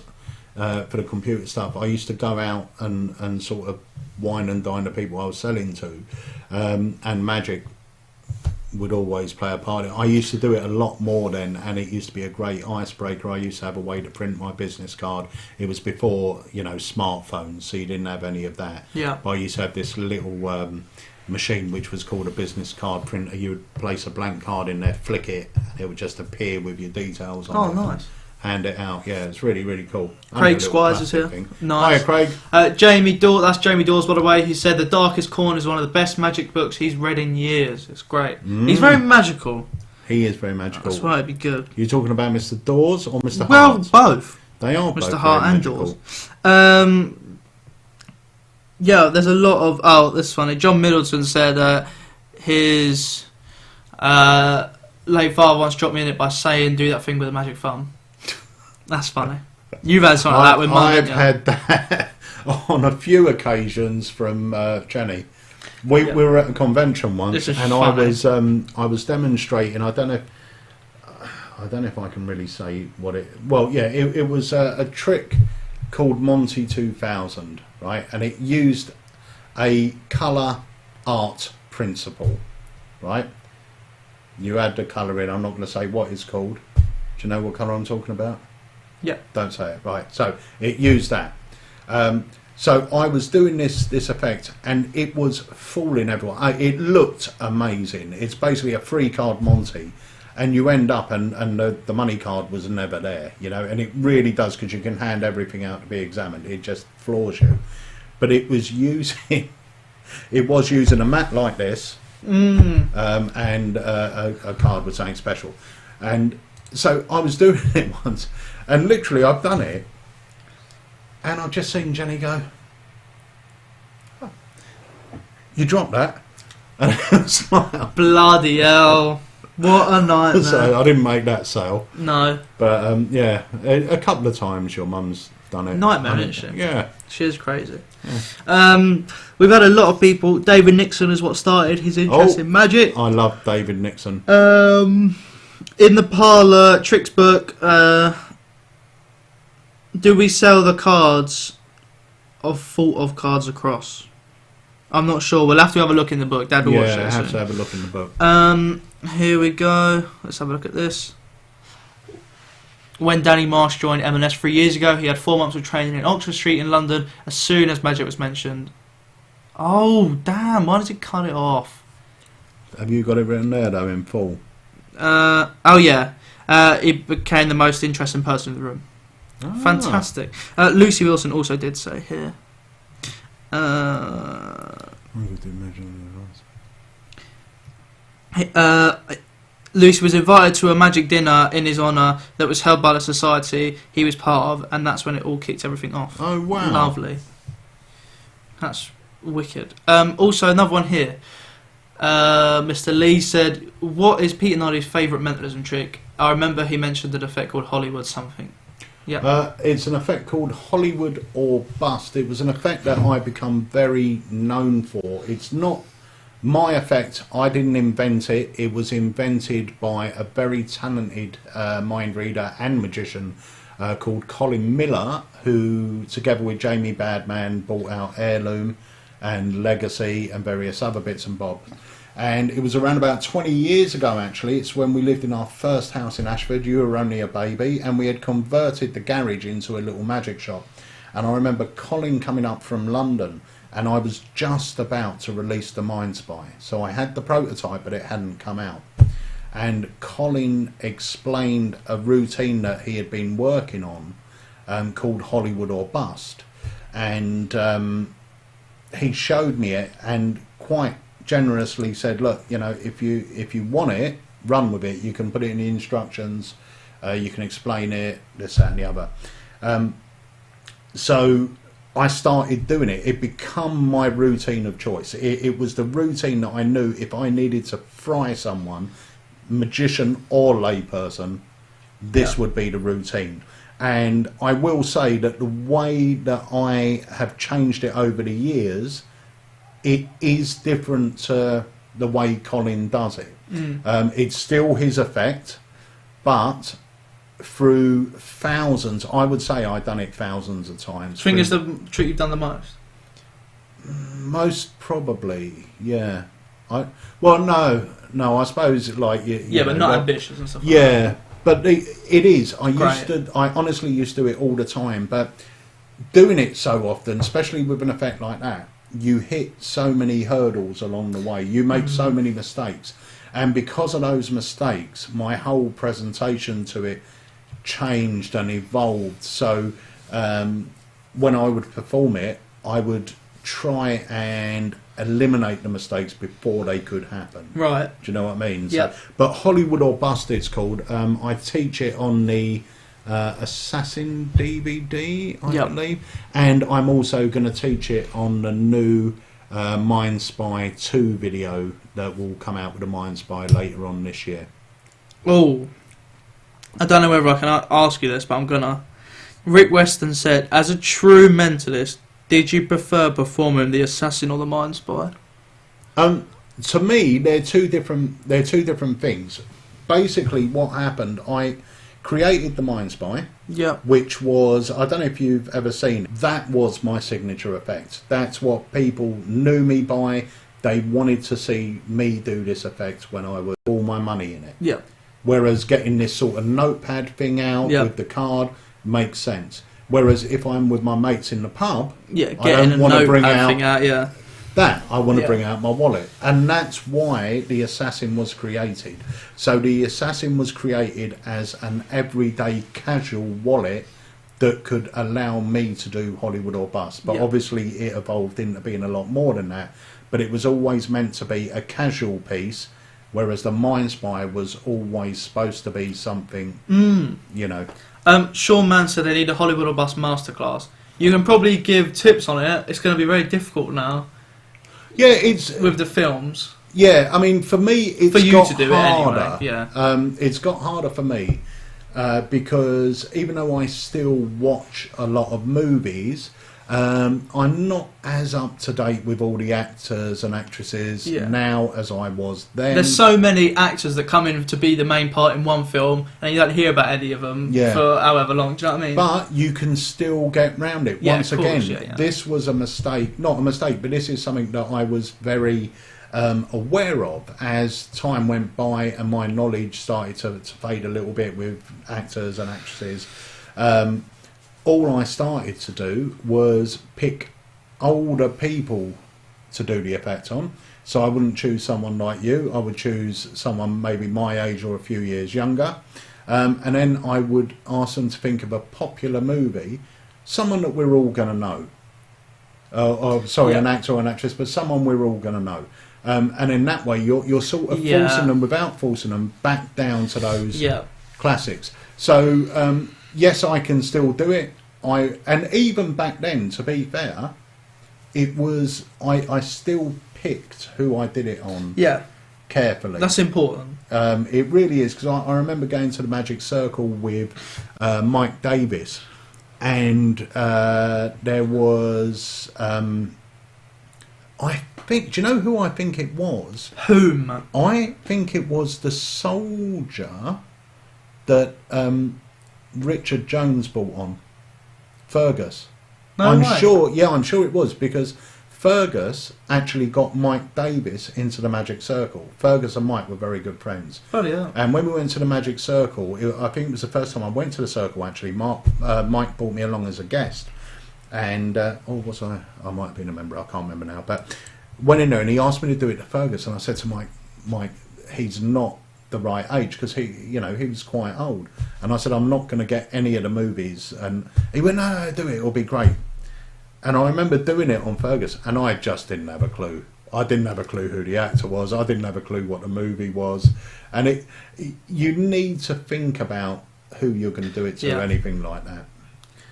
for the computer stuff, I used to go out and sort of wine and dine the people I was selling to, and magic would always play a part in it. I used to do it a lot more then, and it used to be a great icebreaker. I used to have a way to print my business card. It was before, smartphones, so you didn't have any of that. Yeah. But I used to have this little machine which was called a business card printer. You would place a blank card in there, flick it, and it would just appear with your details on it. Oh, nice. Hand it out. Yeah, it's really, really cool. Craig Squires is here. Nice. Hiya, Craig. Jamie Dawes, that's Jamie Dawes, by the way. He said The Darkest Corner is one of the best magic books he's read in years. It's great. He's very magical. He is very magical. That's why it'd be good. You're talking about Mr. Dawes or Mr. Well, Hart? both. They are both Mr. Hart and magical. Dawes. Yeah, there's a lot of... Oh, this is funny. John Middleton said his late father once dropped me in it by saying, do that thing with a magic thumb. That's funny. You've had something like that with Mum. I've had that on a few occasions from Jenny. We were at a convention once, and funny. I was demonstrating. I don't know if I can really say what it. Well, yeah, it was a trick called Monty 2000, right? And it used a colour art principle, right? You add the colour in. I'm not going to say what it's called. Do you know what colour I'm talking about? Yeah. Don't say it. Right. So it used that. So I was doing this effect, and it was fooling everyone. It looked amazing. It's basically a free card Monty, and you end up and the money card was never there, and it really does, because you can hand everything out to be examined. It just floors you. But it was using a mat like this, and a card with something special, and so I was doing it once. And literally, I've done it, and I've just seen Jenny go, oh, you dropped that. And it was like, bloody hell. What a nightmare. So I didn't make that sale. No. But, yeah, a couple of times your mum's done it. Nightmare, isn't she? Yeah. She is crazy. Yeah. We've had a lot of people. David Nixon is what started his interest in magic. I love David Nixon. In the parlour, Tricks book... do we sell the cards of Fault of Cards Across? I'm not sure. We'll have to have a look in the book. Dad will watch it. Yeah, have to have a look in the book. Here we go. Let's have a look at this. When Danny Marsh joined M&S 3 years ago, he had 4 months of training in Oxford Street in London as soon as magic was mentioned. Oh, damn. Why does it cut it off? Have you got it written there, though, in full? Oh, yeah. It became the most interesting person in the room. Ah. Fantastic. Lucy Wilson also did say here. Lucy was invited to a magic dinner in his honour that was held by the society he was part of, and that's when it all kicked everything off. Oh, wow. Lovely. That's wicked. Also, another one here. Mr. Lee said, what is Peter Nardi's favourite mentalism trick? I remember he mentioned an effect called Hollywood something. Yeah. It's an effect called Hollywood or Bust. It was an effect that I become very known for. It's not my effect. I didn't invent it. It was invented by a very talented mind reader and magician called Colin Miller, who, together with Jamie Badman, brought out Heirloom and Legacy and various other bits and bobs. And it was around about 20 years ago, actually. It's when we lived in our first house in Ashford. You were only a baby, and we had converted the garage into a little magic shop. And I remember Colin coming up from London, and I was just about to release the Mind Spy. So I had the prototype, but it hadn't come out. And Colin explained a routine that he had been working on called Hollywood or Bust. And he showed me it and quite generously said, look, you know, if you want it, run with it. You can put it in the instructions, you can explain it, this, that and the other. So I started doing it. It became my routine of choice. It was the routine that I knew if I needed to fry someone, magician or layperson, this would be the routine. And I will say that the way that I have changed it over the years, it is different to the way Colin does it. It's still his effect, but through thousands, I would say I've done it thousands of times. I think it's the trick you've done the most. Most probably, yeah. No, I suppose like you but know, not ambitious and stuff. Yeah, Like but it is. I honestly used to do it all the time, but doing it so often, especially with an effect like that, you hit so many hurdles along the way. You make so many mistakes, and because of those mistakes, my whole presentation to it changed and evolved. So when I would perform it, I would try and eliminate the mistakes before they could happen. Right. Do you know what I mean? Yeah. So, but Hollywood or Bust, it's called. I teach it on the Assassin DVD, I believe, and I'm also going to teach it on the new Mind Spy 2 video that will come out with the Mind Spy later on this year. Oh, I don't know whether I can ask you this, but I'm gonna. Rick Weston said, as a true mentalist, did you prefer performing the Assassin or the Mind Spy? To me, they're two different things. Basically, what happened, I created the Mind Spy, which was, I don't know if you've ever seen it, that was my signature effect. That's what people knew me by. They wanted to see me do this effect when I was all my money in it. Yeah. Whereas getting this sort of notepad thing out with the card makes sense. Whereas if I'm with my mates in the pub, I don't want to bring out that. I want to bring out my wallet. And that's why the Assassin was created. So the Assassin was created as an everyday casual wallet that could allow me to do Hollywood or Bust. But obviously it evolved into being a lot more than that. But it was always meant to be a casual piece, whereas the Mind Spy was always supposed to be something, you know. Sean Mann said they need a Hollywood or Bust masterclass. You can probably give tips on it. It's going to be very difficult now. Yeah, it's with the films. Yeah, I mean, for me, it's for you got to do harder. It anyway. Yeah. It's got harder for me because even though I still watch a lot of movies, I'm not as up to date with all the actors and actresses now as I was then. There's so many actors that come in to be the main part in one film, and you don't hear about any of them for however long. Do you know what I mean? But you can still get round it. Once again, this was a mistake. Not a mistake, but this is something that I was very aware of as time went by and my knowledge started to fade a little bit with actors and actresses. All I started to do was pick older people to do the effect on. So I wouldn't choose someone like you. I would choose someone maybe my age or a few years younger. And then I would ask them to think of a popular movie, someone that we're all going to know. An actor or an actress, but someone we're all going to know. And in that way, you're sort of forcing them, without forcing them, back down to those classics. So... yes, I can still do it. And even back then, to be fair, it was I still picked who I did it on carefully. That's important. It really is, because I remember going to the Magic Circle with Mike Davis, and there was, I think, do you know who I think it was? Whom? I think it was the soldier that Richard Jones brought on, Fergus. No I'm way. sure. Yeah, I'm sure it was, because Fergus actually got Mike Davis into the Magic Circle. Fergus and Mike were very good friends. Bloody hell. And when we went to the Magic Circle, I think it was the first time I went to the Circle, actually. Mike brought me along as a guest. And, was I? I might have been a member, I can't remember now. But went in there and he asked me to do it to Fergus. And I said to Mike, he's not the right age, because he was quite old. And I said, I'm not going to get any of the movies. And he went, no, do it, it'll be great. And I remember doing it on Fergus, and I just didn't have a clue. I didn't have a clue who the actor was. I didn't have a clue what the movie was. And you need to think about who you're going to do it to, anything like that.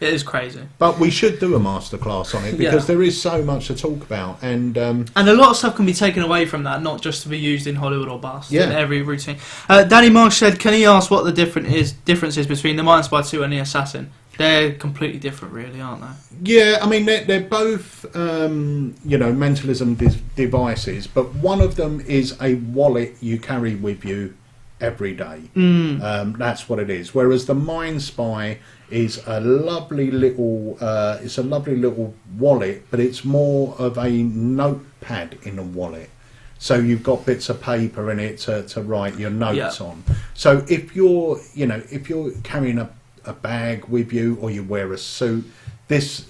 It is crazy. But we should do a masterclass on it, because there is so much to talk about. And a lot of stuff can be taken away from that, not just to be used in Hollywood or bust, in every routine. Danny Marsh said, can he ask what the difference is between the Mind Spy 2 and the Assassin? They're completely different, really, aren't they? Yeah, I mean, they're both, mentalism devices, but one of them is a wallet you carry with you every day. That's what it is. Whereas the Mind Spy is a lovely little, wallet, but it's more of a notepad in a wallet. So you've got bits of paper in it to write your notes on. So if you're carrying a bag with you, or you wear a suit, this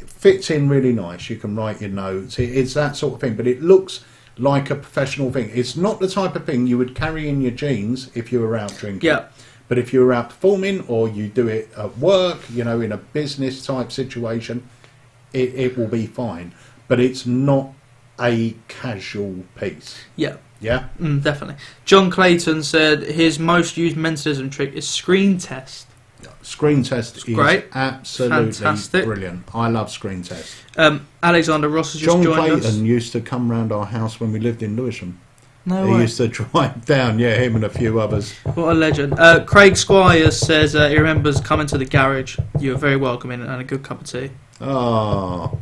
fits in really nice. You can write your notes. It's that sort of thing, but it looks like a professional thing. It's not the type of thing you would carry in your jeans if you were out drinking. Yeah. But if you're out performing, or you do it at work, in a business type situation, it will be fine. But it's not a casual piece. Yeah. Yeah? Definitely. John Clayton said his most used mentalism trick is screen test. Screen test is great. Absolutely Fantastic. brilliant. I love screen test. Alexander Ross has just John joined us. Clayton used to come round our house when we lived in Lewisham. No He way. used to drive down, him and a few others. What a legend. Craig Squires says he remembers coming to the garage. You were very welcoming and a good cup of tea. Oh.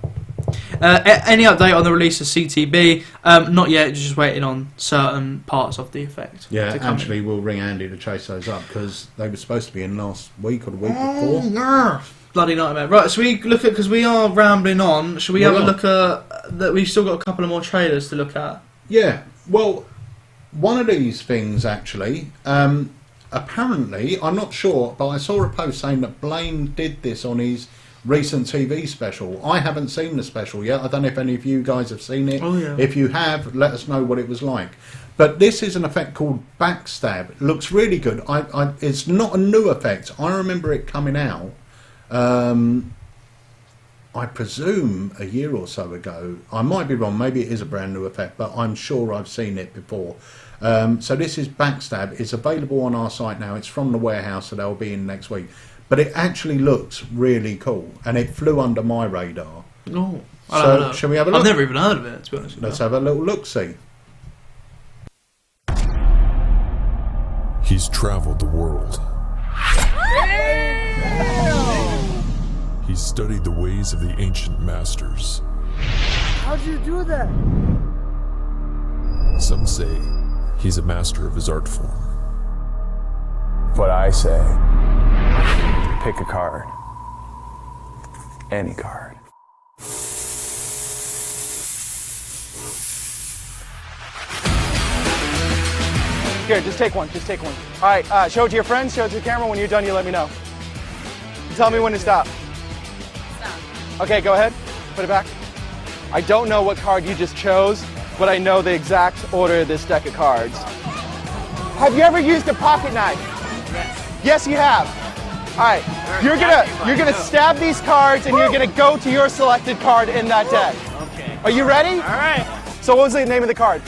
Any update on the release of CTB? Not yet, just waiting on certain parts of the effect. Yeah, to come actually, we'll ring Andy to chase those up, because they were supposed to be in last week or the week before. No. Bloody nightmare. Right, so we look at, because we are rambling on, should we have a look at, that we've still got a couple of more trailers to look at? Yeah, well, one of these things, actually, apparently, I'm not sure, but I saw a post saying that Blaine did this on his recent TV special. I haven't seen the special yet. I don't know if any of you guys have seen it. Oh, yeah. If you have, let us know what it was like. But this is an effect called Backstab. It looks really good. It's not a new effect. I remember it coming out, I presume, a year or so ago. I might be wrong. Maybe it is a brand new effect, but I'm sure I've seen it before. So this is Backstab. It's available on our site now. It's from the warehouse, so they'll be in next week. But it actually looks really cool, and it flew under my radar. Oh, so shall we have a look? I've never even heard of it, to be honest with you. Let's have a little look-see. He's traveled the world. He's studied the ways of the ancient masters. How'd you do that? Some say he's a master of his art form. But I say, pick a card. Any card. Here, just take one. Just take one. All right, show it to your friends. Show it to the camera. When you're done, you let me know. Tell me when to stop. Stop. Okay, go ahead. Put it back. I don't know what card you just chose, but I know the exact order of this deck of cards. Have you ever used a pocket knife? Yes. Yes, you have. All right. You're gonna stab these cards, and you're gonna go to your selected card in that deck. Okay. Are you ready? All right. So what was the name of the card?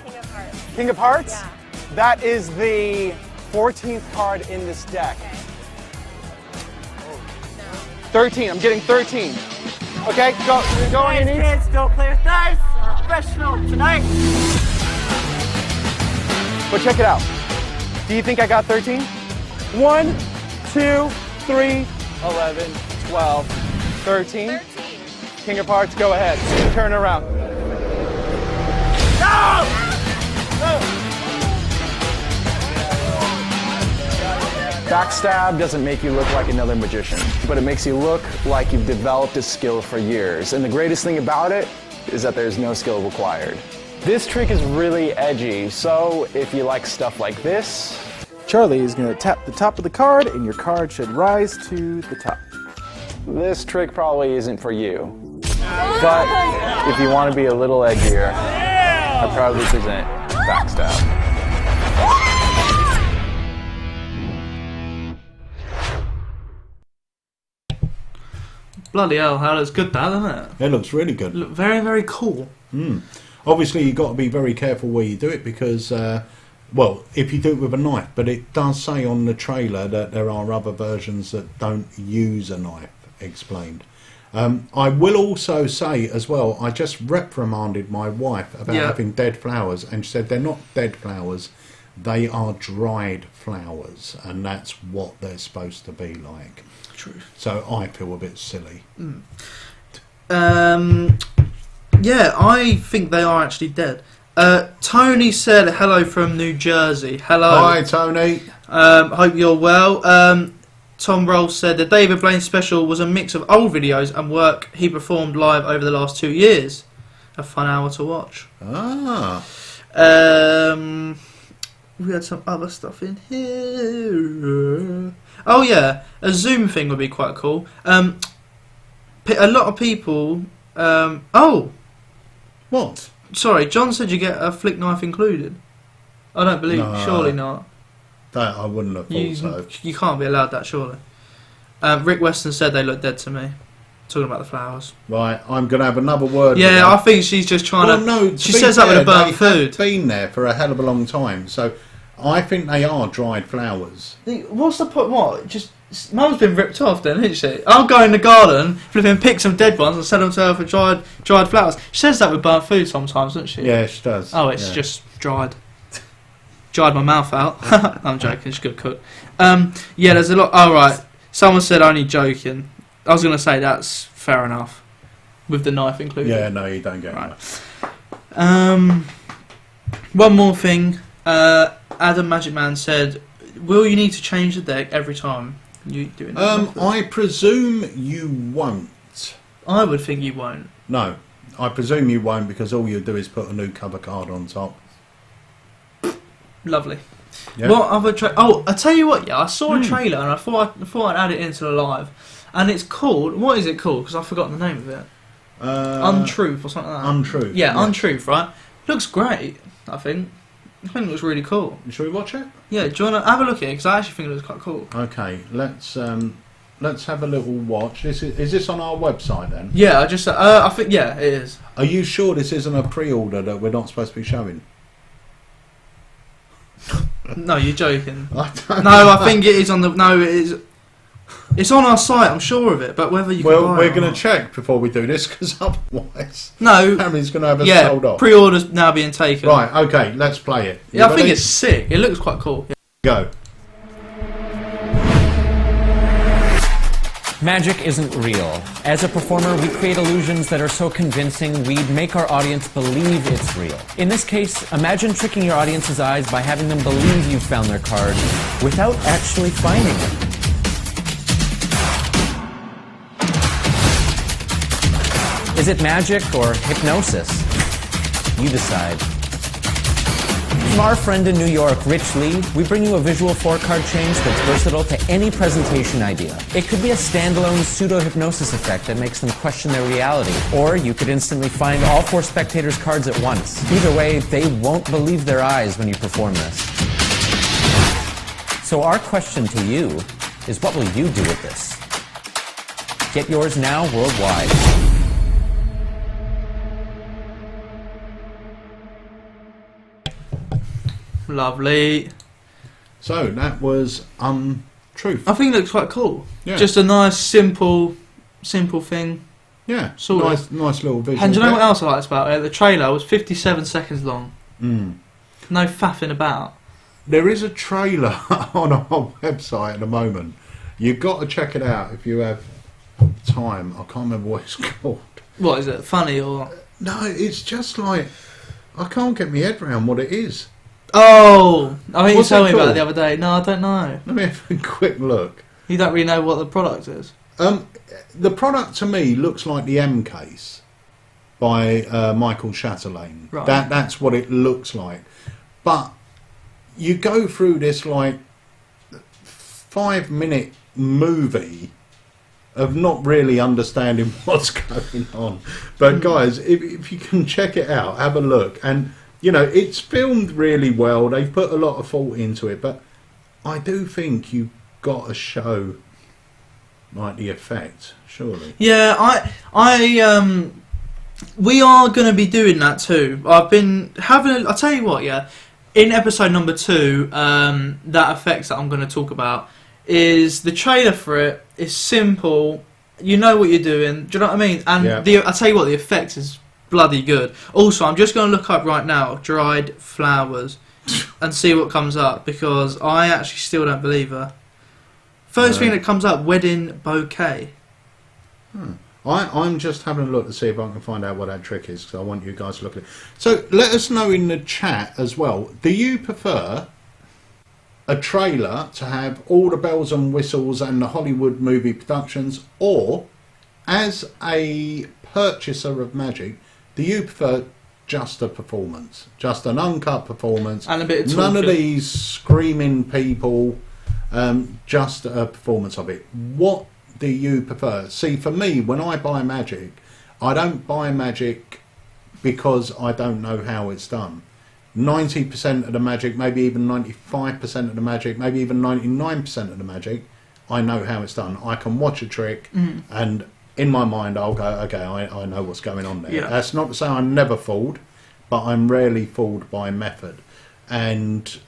King of Hearts. King of Hearts? Yeah. That is the 14th card in this deck. Okay. 13. I'm getting 13. Okay, go on your knees. Kids, don't play with dice. We're professional tonight. But check it out. Do you think I got 13? 1, 2, 3, 11, 12, 13. King of Hearts, go ahead. Turn around. Backstab doesn't make you look like another magician, but it makes you look like you've developed a skill for years. And the greatest thing about it is that there's no skill required. This trick is really edgy, so if you like stuff like this, Charlie is going to tap the top of the card and your card should rise to the top. This trick probably isn't for you, but if you want to be a little edgier, I proudly present Backstab. Bloody hell, that looks good, that, doesn't it? It looks really good. Look very, very cool. Obviously, you've got to be very careful where you do it because, well, if you do it with a knife, but it does say on the trailer that there are other versions that don't use a knife explained. I will also say as well, I just reprimanded my wife about having dead flowers, and she said they're not dead flowers, they are dried flowers, and that's what they're supposed to be like. True. So I feel a bit silly. Yeah, I think they are actually dead. Tony said hello from New Jersey. Hello. Hi, Tony. Hope you're well. Tom Rolls said the David Blaine special was a mix of old videos and work he performed live over the last 2 years. A fun hour to watch. Ah. We had some other stuff in here. Oh yeah, a Zoom thing would be quite cool. A lot of people... oh! What? Sorry, John said you get a flick knife included. I don't believe No. surely not. That I wouldn't have thought so. You can't be allowed that, surely. Rick Weston said they look dead to me. Talking about the flowers. Right, I'm going to have another word. Yeah, I think she's just trying well, to... no, she says that with a burnt food. They've been there for a hell of a long time, so I think they are dried flowers. What's the point? What? Just... Mum's been ripped off then, isn't she? I'll go in the garden, flipping pick some dead ones and sell them to her for dried flowers. She says that with burnt food sometimes, doesn't she? Yeah, she does. Oh, it's just dried. Dried my mouth out. I'm joking, she's a good cook. Yeah, there's a lot... Oh, right. Someone said only joking. I was going to say that's fair enough. With the knife included. Yeah, no, you don't get right. that. One more thing. Adam Magic Man said, will you need to change the deck every time you do it? I presume you won't. I would think you won't. No, I presume you won't because all you'll do is put a new cover card on top. Lovely. Yeah. What other oh, I tell you what, yeah, I saw a trailer and I thought I'd add it into the live, and it's called, what is it called? Because I've forgotten the name of it. Untruth or something like that. Untruth. Yeah, Untruth. Right. Looks great. I think it looks really cool. Shall we watch it? Yeah. Do you want to have a look at it? Because I actually think it looks quite cool. Okay, let's have a little watch. Is this on our website then? Yeah, I think it is. Are you sure this isn't a pre-order that we're not supposed to be showing? No, you're joking. I don't No, I think it is on the. No, it is. It's on our site. I'm sure of it. But whether you can well, buy we're it going to check before we do this because otherwise, no, Harry's going to have us sold off. Pre-orders now being taken. Right. Okay. Let's play it. Yeah, I think it's sick. It looks quite cool. Yeah. Go. Magic isn't real. As a performer, we create illusions that are so convincing we'd make our audience believe it's real. In this case, imagine tricking your audience's eyes by having them believe you've found their card without actually finding it. Is it magic or hypnosis? You decide. From our friend in New York, Rich Lee, we bring you a visual 4-card change that's versatile to any presentation idea. It could be a standalone pseudo-hypnosis effect that makes them question their reality, or you could instantly find all 4 spectators' cards at once. Either way, they won't believe their eyes when you perform this. So our question to you is, what will you do with this? Get yours now worldwide. Lovely. So that was Untruth. I think it looks quite cool. Yeah. Just a nice, simple thing. Yeah. Sort nice, of. nice little visual. And do you know what else I liked about it? The trailer was 57 seconds long. No faffing about. There is a trailer on our website at the moment. You've got to check it out if you have time. I can't remember what it's called. What is it? Funny or? No, it's just like I can't get my head around what it is. Oh, I think you What's told me it about it called? the other day. No, I don't know. Let me have a quick look. You don't really know what the product is. The product to me looks like the M case by Michael Chatelain. Right. That's what it looks like. But you go through this like 5-minute movie of not really understanding what's going on. But guys, if you can check it out, have a look. And, you know, it's filmed really well. They've put a lot of thought into it. But I do think you've got to show, like, the effect, surely. Yeah, we are going to be doing that too. I've been having. I'll tell you what. Yeah, in episode number 2, that effects that I'm going to talk about is the trailer for it. Is simple. You know what you're doing. Do you know what I mean? And I'll tell you what, the effect is bloody good. Also, I'm just going to look up right now dried flowers and see what comes up, because I actually still don't believe her. First thing that comes up, wedding bouquet. I'm just having a look to see if I can find out what that trick is, because I want you guys to look at it. So let us know in the chat as well. Do you prefer a trailer to have all the bells and whistles and the Hollywood movie productions, or as a purchaser of magic, do you prefer just a performance, just an uncut performance, and a bit of none of talking. these screaming people, just a performance of it? What do you prefer? See, for me, when I buy magic, I don't buy magic because I don't know how it's done. 90% of the magic, maybe even 95% of the magic, maybe even 99% of the magic, I know how it's done. I can watch a trick and in my mind I'll go, okay, I know what's going on there. Yeah. That's not to say I'm never fooled, but I'm rarely fooled by method. And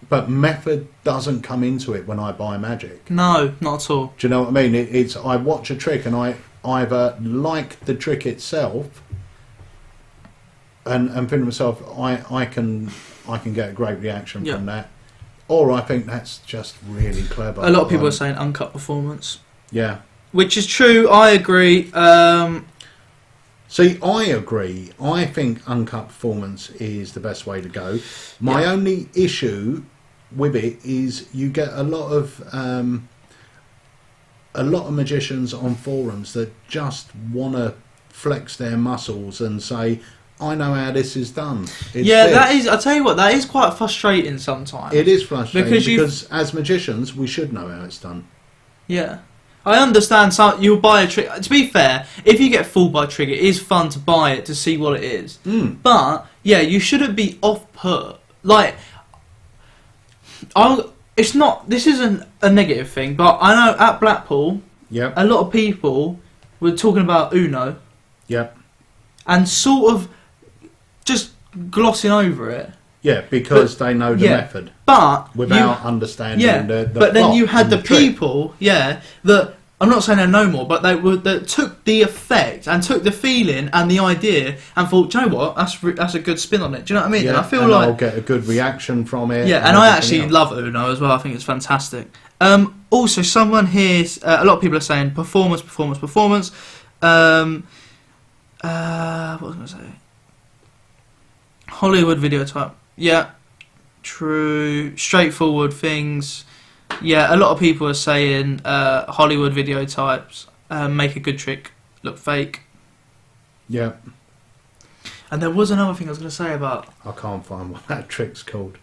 but method doesn't come into it when I buy magic. No, not at all. Do you know what I mean? It's I watch a trick and I either like the trick itself and think to myself, I can get a great reaction from that, or I think that's just really clever. A lot of people are saying uncut performance. Yeah. Which is true, I agree. See, I agree. I think uncut performance is the best way to go. My only issue with it is you get a lot of magicians on forums that just want to flex their muscles and say, I know how this is done. It's that this. is. I tell you what, that is quite frustrating sometimes. It is frustrating because as magicians, we should know how it's done. Yeah, I understand. You'll buy a trick. To be fair, if you get fooled by a trick, it is fun to buy it to see what it is. But yeah, you shouldn't be off put. Like, it's not. This isn't a negative thing, but I know at Blackpool, a lot of people were talking about Uno. And sort of just glossing over it. Yeah, because they know the method. But without understanding the but then plot you had and the trick. people, that I'm not saying they're no more, but that took the effect and took the feeling and the idea and thought, do you know what? That's a good spin on it. Do you know what I mean? Yeah, and I feel and like I'll get a good reaction from it. Yeah, and I actually love Uno as well. I think it's fantastic. Also, someone here, a lot of people are saying performance. What was I going to say? Hollywood video type. Yeah, true. Straightforward things. Yeah, a lot of people are saying Hollywood video types make a good trick look fake. Yeah. And there was another thing I was going to say about... I can't find what that trick's called.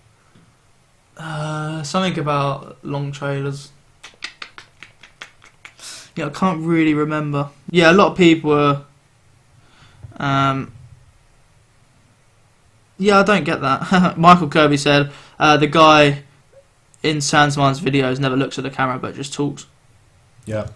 Something about long trailers. Yeah, I can't really remember. Yeah, a lot of people were... yeah, I don't get that. Michael Kirby said, the guy in Sandsmine's videos never looks at the camera but just talks. Yeah.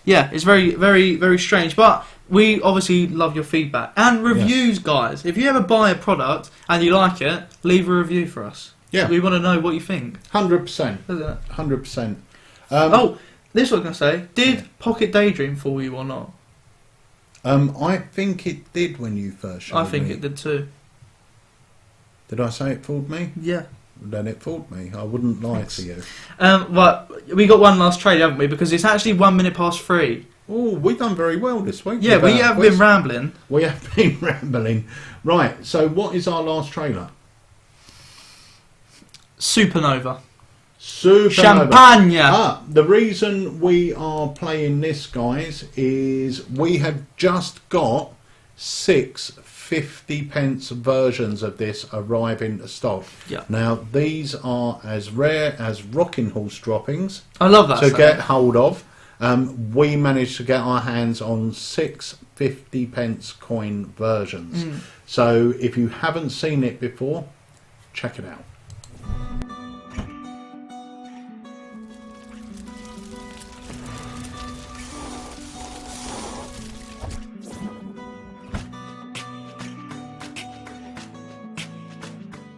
Yeah, it's very, very, very strange. But we obviously love your feedback. And reviews, guys. If you ever buy a product and you like it, leave a review for us. Yeah. We want to know what you think. 100%. Isn't it? 100%. This is what I was going to say. Did Pocket Daydream fool you or not? I think it did when you first showed me. I think it did too. Did I say it fooled me? Yeah. Then it fooled me. I wouldn't lie to you. Well, we got one last trade, haven't we? Because it's actually 1 minute past 3. Oh, we've done very well this week. Yeah, we have been rambling. We have been rambling. Right, so what is our last trailer? Supernova. Champagne. Champagne. The reason we are playing this, guys, is we have just got 6 50p versions of this arrive into stock. Yeah. Now, these are as rare as rocking horse droppings. I love that. To get hold of. We managed to get our hands on 6 50p coin versions. So if you haven't seen it before, check it out.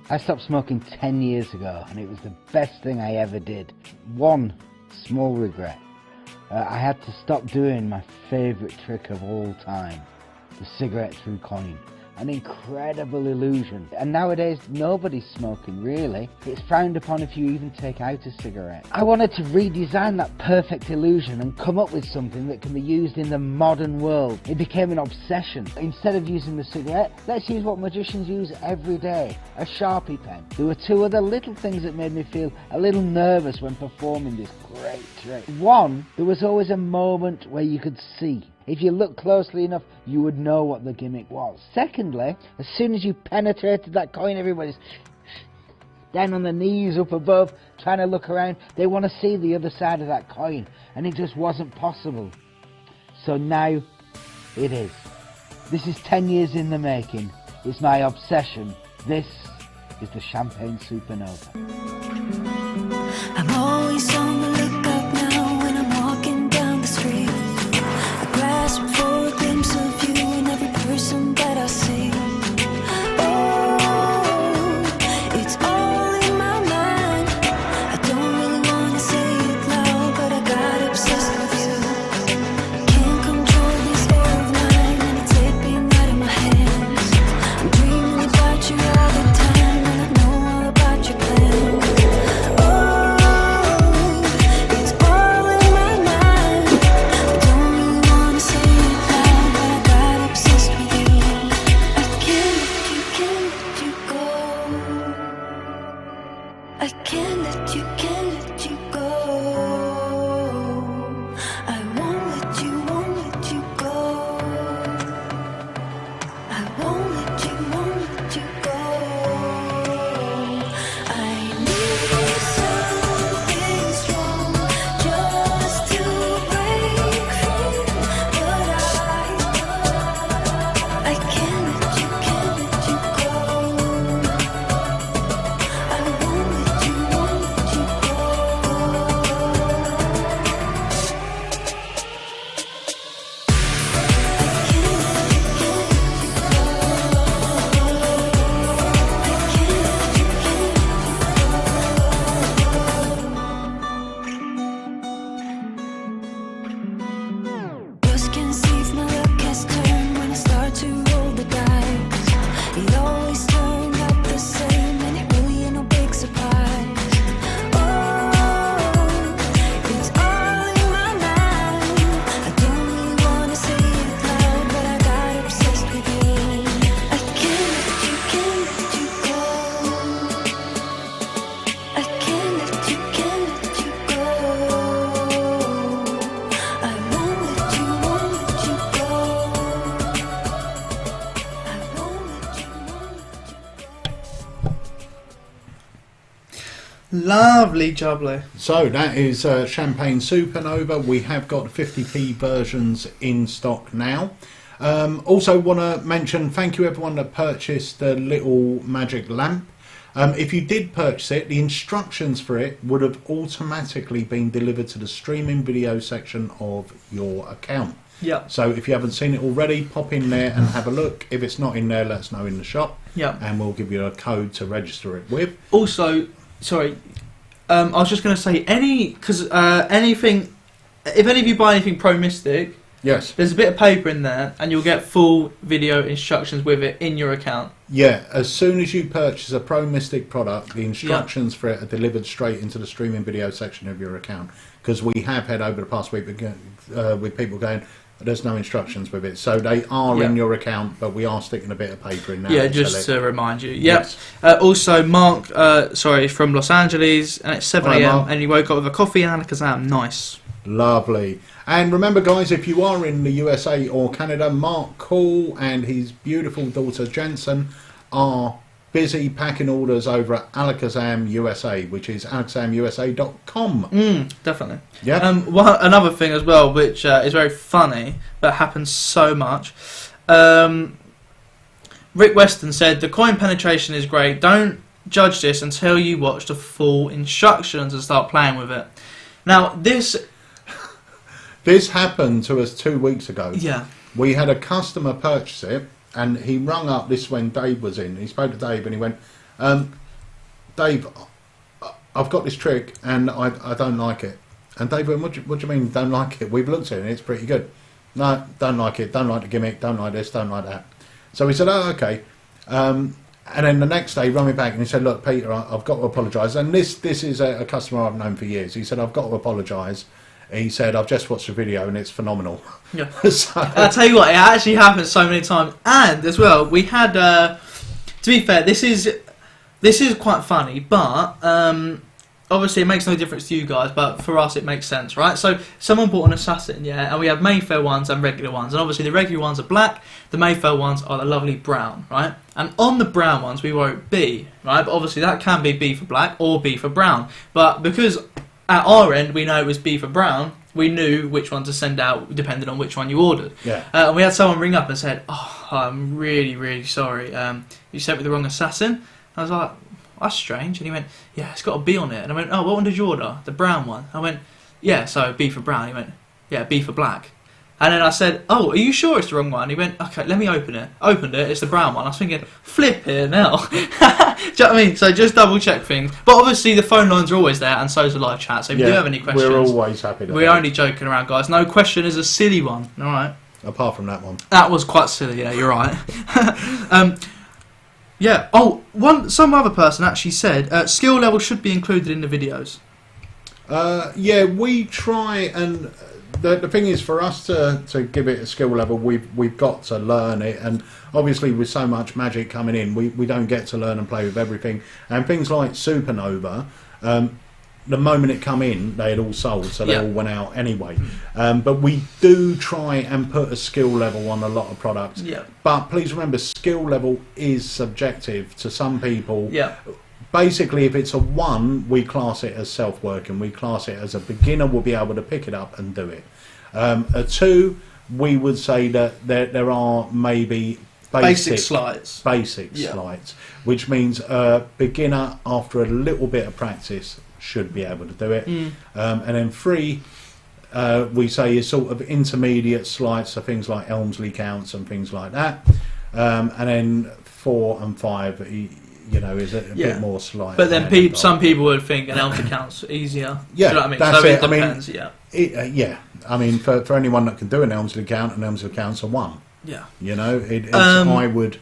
I stopped smoking 10 years ago, and it was the best thing I ever did. One small regret. I had to stop doing my favourite trick of all time, the cigarette through coin. An incredible illusion. And nowadays, nobody's smoking, really. It's frowned upon if you even take out a cigarette. I wanted to redesign that perfect illusion and come up with something that can be used in the modern world. It became an obsession. Instead of using the cigarette, let's use what magicians use every day, a Sharpie pen. There were 2 other little things that made me feel a little nervous when performing this great trick. One, there was always a moment where you could see. If you looked closely enough, you would know what the gimmick was. Secondly, as soon as you penetrated that coin, everybody's down on their knees up above, trying to look around. They want to see the other side of that coin, and it just wasn't possible. So now, it is. This is 10 years in the making. It's my obsession. This is the Champagne Supernova. I'm always on the lookout now when I'm walking down the street. Grasp for a glimpse of you in every person that I see. Oh, it's all in my mind. I don't really want to say it loud, but I got obsessed with you. Can't control this air of mine, and it's slipping out of my hands. I'm dreaming about you all the time, and I know all about your plans. I can't let you go. I won't let you go. I won't let you go. I need something strong just to break free, but I can't let you go. Just can't see if my luck has turned when I start to roll the dice. It always turned out the same, and it really ain't no big surprise. Oh, it's all in my mind. I don't really want to say it loud, but I got obsessed with you. I can't let you go. I can't let you go. I won't let you go. I won't let you go. Lovely jubbly. So that is Champagne Supernova. We have got 50p versions in stock now. Also want to mention thank you everyone that purchased the little magic lamp. If you did purchase it, the instructions for it would have automatically been delivered to the streaming video section of your account. Yeah. So if you haven't seen it already, pop in there and have a look. If it's not in there, let us know in the shop. Yeah. And we'll give you a code to register it with. Also, sorry, I was just going to say anything. If any of you buy anything Pro Mystic, Yes. There's a bit of paper in there, and you'll get full video instructions with it in your account. Yeah, as soon as you purchase a Pro Mystic product, the instructions for it are delivered straight into the streaming video section of your account. Because we have had over the past week with people going, there's no instructions with it. So they are in your account, but we are sticking a bit of paper in now. Yeah, just to remind you. Yep. Yes. Also, Mark, from Los Angeles, and it's 7 a.m. and you woke up with a coffee and Alakazam. Nice. Lovely. And remember, guys, if you are in the USA or Canada, Mark Cool and his beautiful daughter Jensen are busy packing orders over at Alakazam USA, which is alakazamusa.com. Definitely. Yeah. Another thing as well, which is very funny, but happens so much. Rick Weston said, the coin penetration is great. Don't judge this until you watch the full instructions and start playing with it. Now, this happened to us 2 weeks ago. Yeah. We had a customer purchase it, and he rung up, this when Dave was in. He spoke to Dave and he went, Dave, I've got this trick and I don't like it. And Dave went, what do you mean don't like it? We've looked at it and it's pretty good. No, don't like it, don't like the gimmick, don't like this, don't like that. So he said, oh, okay. And then the next day he rang me back and he said, look, Peter, I've got to apologise. And this is a customer I've known for years. He said, I've got to apologise. He said, I've just watched the video and it's phenomenal. Yeah. So, I'll tell you what, it actually happens so many times. And as well, we had, to be fair, this is quite funny, but obviously it makes no difference to you guys, but for us it makes sense, right? So someone bought an Assassin, yeah, and we have Mayfair ones and regular ones. And obviously the regular ones are black, the Mayfair ones are the lovely brown, right? And on the brown ones we wrote B, right? But obviously that can be B for black or B for brown. But because at our end, we know it was B for brown. We knew which one to send out, depending on which one you ordered. Yeah. We had someone ring up and said, "Oh, I'm really, really sorry. You sent me the wrong Assassin." I was like, "That's strange." And he went, "Yeah, it's got a B on it." And I went, "Oh, what one did you order? The brown one?" I went, "Yeah, so B for brown." He went, "Yeah, B for black." And then I said, "Oh, are you sure it's the wrong one?" He went, "Okay, let me open it." Opened it, it's the brown one. I was thinking, flip here now. Do you know what I mean? So just double check things. But obviously the phone lines are always there, and so is the live chat. So if you do have any questions, we're always happy to We're only joking around, guys. No question is a silly one, alright? Apart from that one. That was quite silly, yeah, you're right. Yeah, some other person actually said, skill level should be included in the videos. Yeah, we try and... The thing is, for us to give it a skill level, we've got to learn it, and obviously with so much Magic coming in, we don't get to learn and play with everything. And things like Supernova, the moment it come in, they had all sold, so they all went out anyway. But we do try and put a skill level on a lot of products. Yeah. But please remember, skill level is subjective to some people. Yeah. Basically, if it's a 1, we class it as self-working. We class it as a beginner will be able to pick it up and do it. A 2, we would say that there are maybe basic slights. Slights, which means a beginner, after a little bit of practice, should be able to do it. And then 3, we say is sort of intermediate slights, so things like Elmsley counts and things like that. And then 4 and 5... is a bit more slight. But then some people would think an Elmsley count's easier. Yeah, do you know what I mean? That's so it. depends, yeah. I mean, for anyone that can do an Elmsley count, an Elmsley count's a 1. Yeah. I would,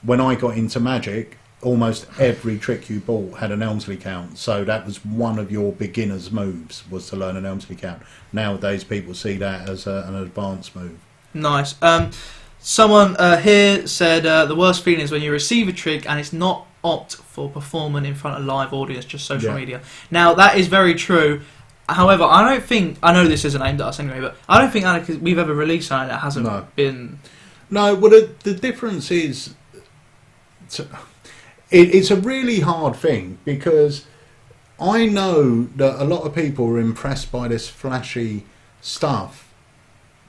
when I got into Magic, almost every trick you bought had an Elmsley count. So that was one of your beginner's moves, was to learn an Elmsley count. Nowadays, people see that as an advanced move. Nice. Someone here said the worst feeling is when you receive a trick and it's not opt for performing in front of live audience, just social media. Now that is very true. However, I know this isn't aimed at us anyway, but I don't think we've ever released something that hasn't been. No, well the difference is, it's a really hard thing, because I know that a lot of people are impressed by this flashy stuff.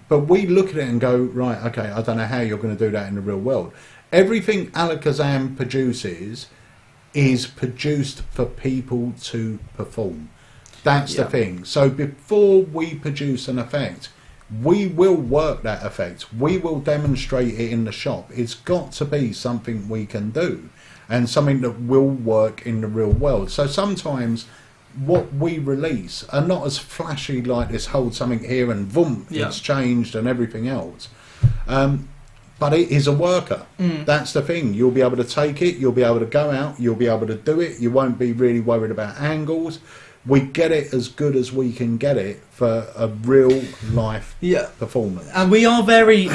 But we look at it and go, right, okay, I don't know how you're going to do that in the real world. Everything Alakazam produces is produced for people to perform. That's the thing. So before we produce an effect, we will work that effect. We will demonstrate it in the shop. It's got to be something we can do and something that will work in the real world. So sometimes what we release are not as flashy like this hold something here and boom, it's changed and everything else. But it is a worker. That's the thing. You'll be able to take it, you'll be able to go out, you'll be able to do it, you won't be really worried about angles. We get it as good as we can get it for a real life performance. And we're very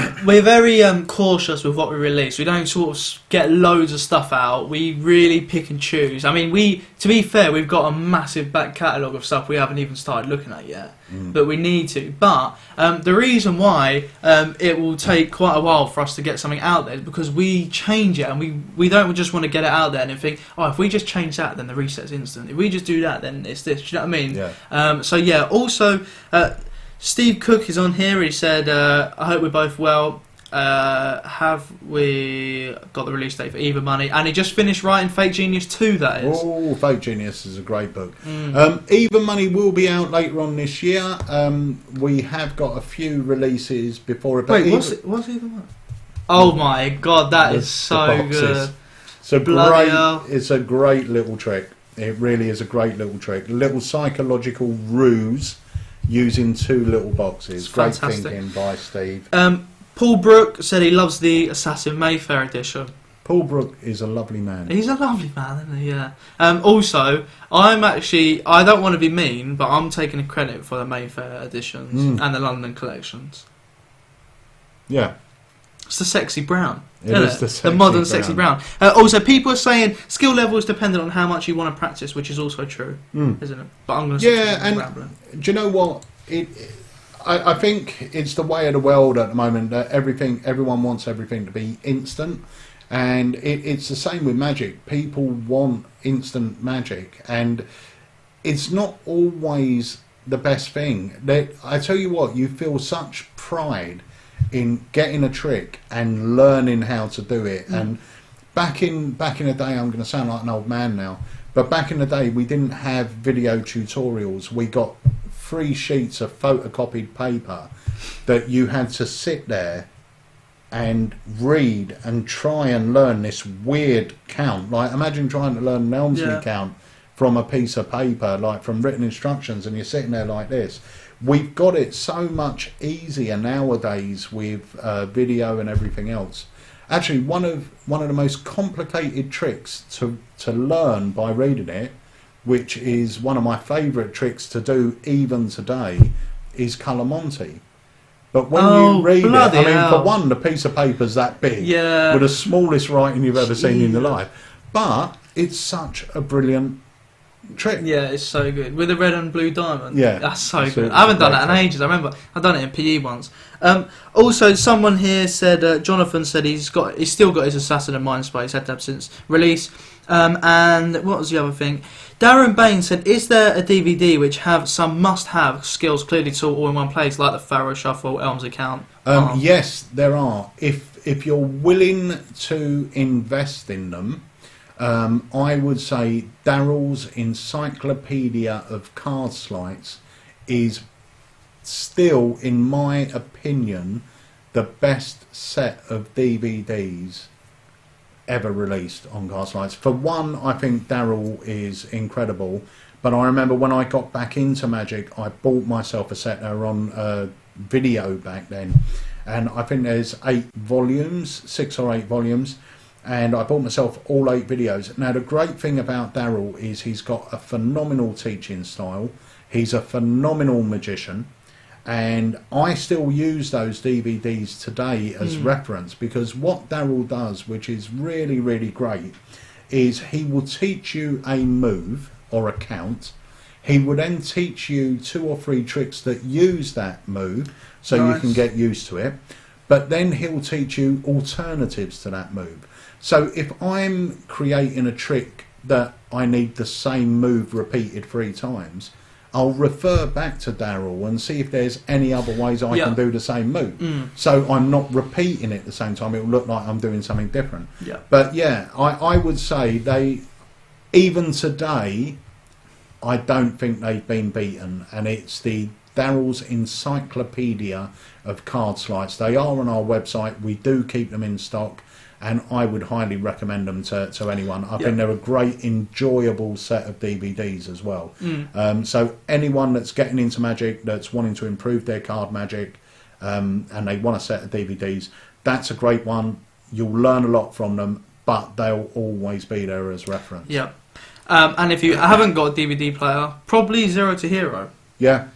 cautious with what we release. We don't sort of get loads of stuff out. We really pick and choose. I mean, to be fair, we've got a massive back catalogue of stuff we haven't even started looking at yet, but we need to. But the reason why it will take quite a while for us to get something out there is because we change it, and we don't just want to get it out there and think, oh, if we just change that, then the reset's instant. If we just do that, then it's this. Do you know what I mean? Yeah. So yeah. Also, Steve Cook is on here. He said, "I hope we're both well. Have we got the release date for Even Money?" And he just finished writing Fake Genius 2, that is. Oh, Fake Genius is a great book. Even Money will be out later on this year. We have got a few releases before it. Wait, what's Even Money? Oh my god, that is so good. It's a great little trick. It really is a great little trick. Little psychological ruse using 2 little boxes. Great thinking by Steve. Paul Brook said he loves the Assassin Mayfair edition. Paul Brook is a lovely man. He's a lovely man, isn't he? Yeah. Also, I don't want to be mean, but I'm taking credit for the Mayfair editions and the London collections. Yeah. It's the sexy brown. It is the modern sexy brown. Also, people are saying skill level is dependent on how much you want to practice, which is also true, isn't it? But I'm going to and do you know what? I think it's the way of the world at the moment that everyone wants everything to be instant, and it's the same with magic. People want instant magic, and it's not always the best thing. I tell you what, you feel such pride in getting a trick and learning how to do it. And back in the day, I'm going to sound like an old man now, but back in the day we didn't have video tutorials. We got 3 sheets of photocopied paper that you had to sit there and read and try and learn this weird count. Like, imagine trying to learn an Elmsley count from a piece of paper, like from written instructions, and you're sitting there like this. We've got it so much easier nowadays with video and everything else. Actually, one of the most complicated tricks to learn by reading it, which is one of my favourite tricks to do even today, is Colour Monte. But when you read it, I mean, for one, the piece of paper's that big, with the smallest writing you've ever seen in your life. But it's such a brilliant trick. Yeah, it's so good. With the red and blue diamond. Yeah. That's so good. I haven't done that in ages. I remember I've done it in PE once. Also, someone here said, Jonathan said he's still got his Assassin and Mind Spy. He's had that since release. And what was the other thing? Darren Bain said, is there a DVD which have some must-have skills clearly taught all in one place, like the Pharaoh Shuffle, Elm's Account? Yes, there are. If you're willing to invest in them, I would say Daryl's Encyclopedia of Card Sleights is still, in my opinion, the best set of DVDs ever released on card sleights. For one, I think Daryl is incredible, but I remember when I got back into Magic, I bought myself a set. They were on video back then, and I think there's 8 volumes, 6 or 8 volumes, and I bought myself all 8 videos. Now, the great thing about Daryl is he's got a phenomenal teaching style. He's a phenomenal magician, and I still use those DVDs today as reference, because what Daryl does, which is really, really great, is he will teach you a move or a count. He will then teach you 2 or 3 tricks that use that move, so you can get used to it. But then he'll teach you alternatives to that move. So if I'm creating a trick that I need the same move repeated 3 times, I'll refer back to Daryl and see if there's any other ways I can do the same move. So I'm not repeating it at the same time. It will look like I'm doing something different. But yeah, I would say even today, I don't think they've been beaten. And it's the Daryl's Encyclopedia of Card Sleights. They are on our website. We do keep them in stock, and I would highly recommend them to anyone. I think they're a great, enjoyable set of DVDs as well. So anyone that's getting into Magic, that's wanting to improve their card Magic, and they want a set of DVDs, that's a great one. You'll learn a lot from them, but they'll always be there as reference. Yeah. And if you haven't got a DVD player, probably Zero to Hero. Yeah,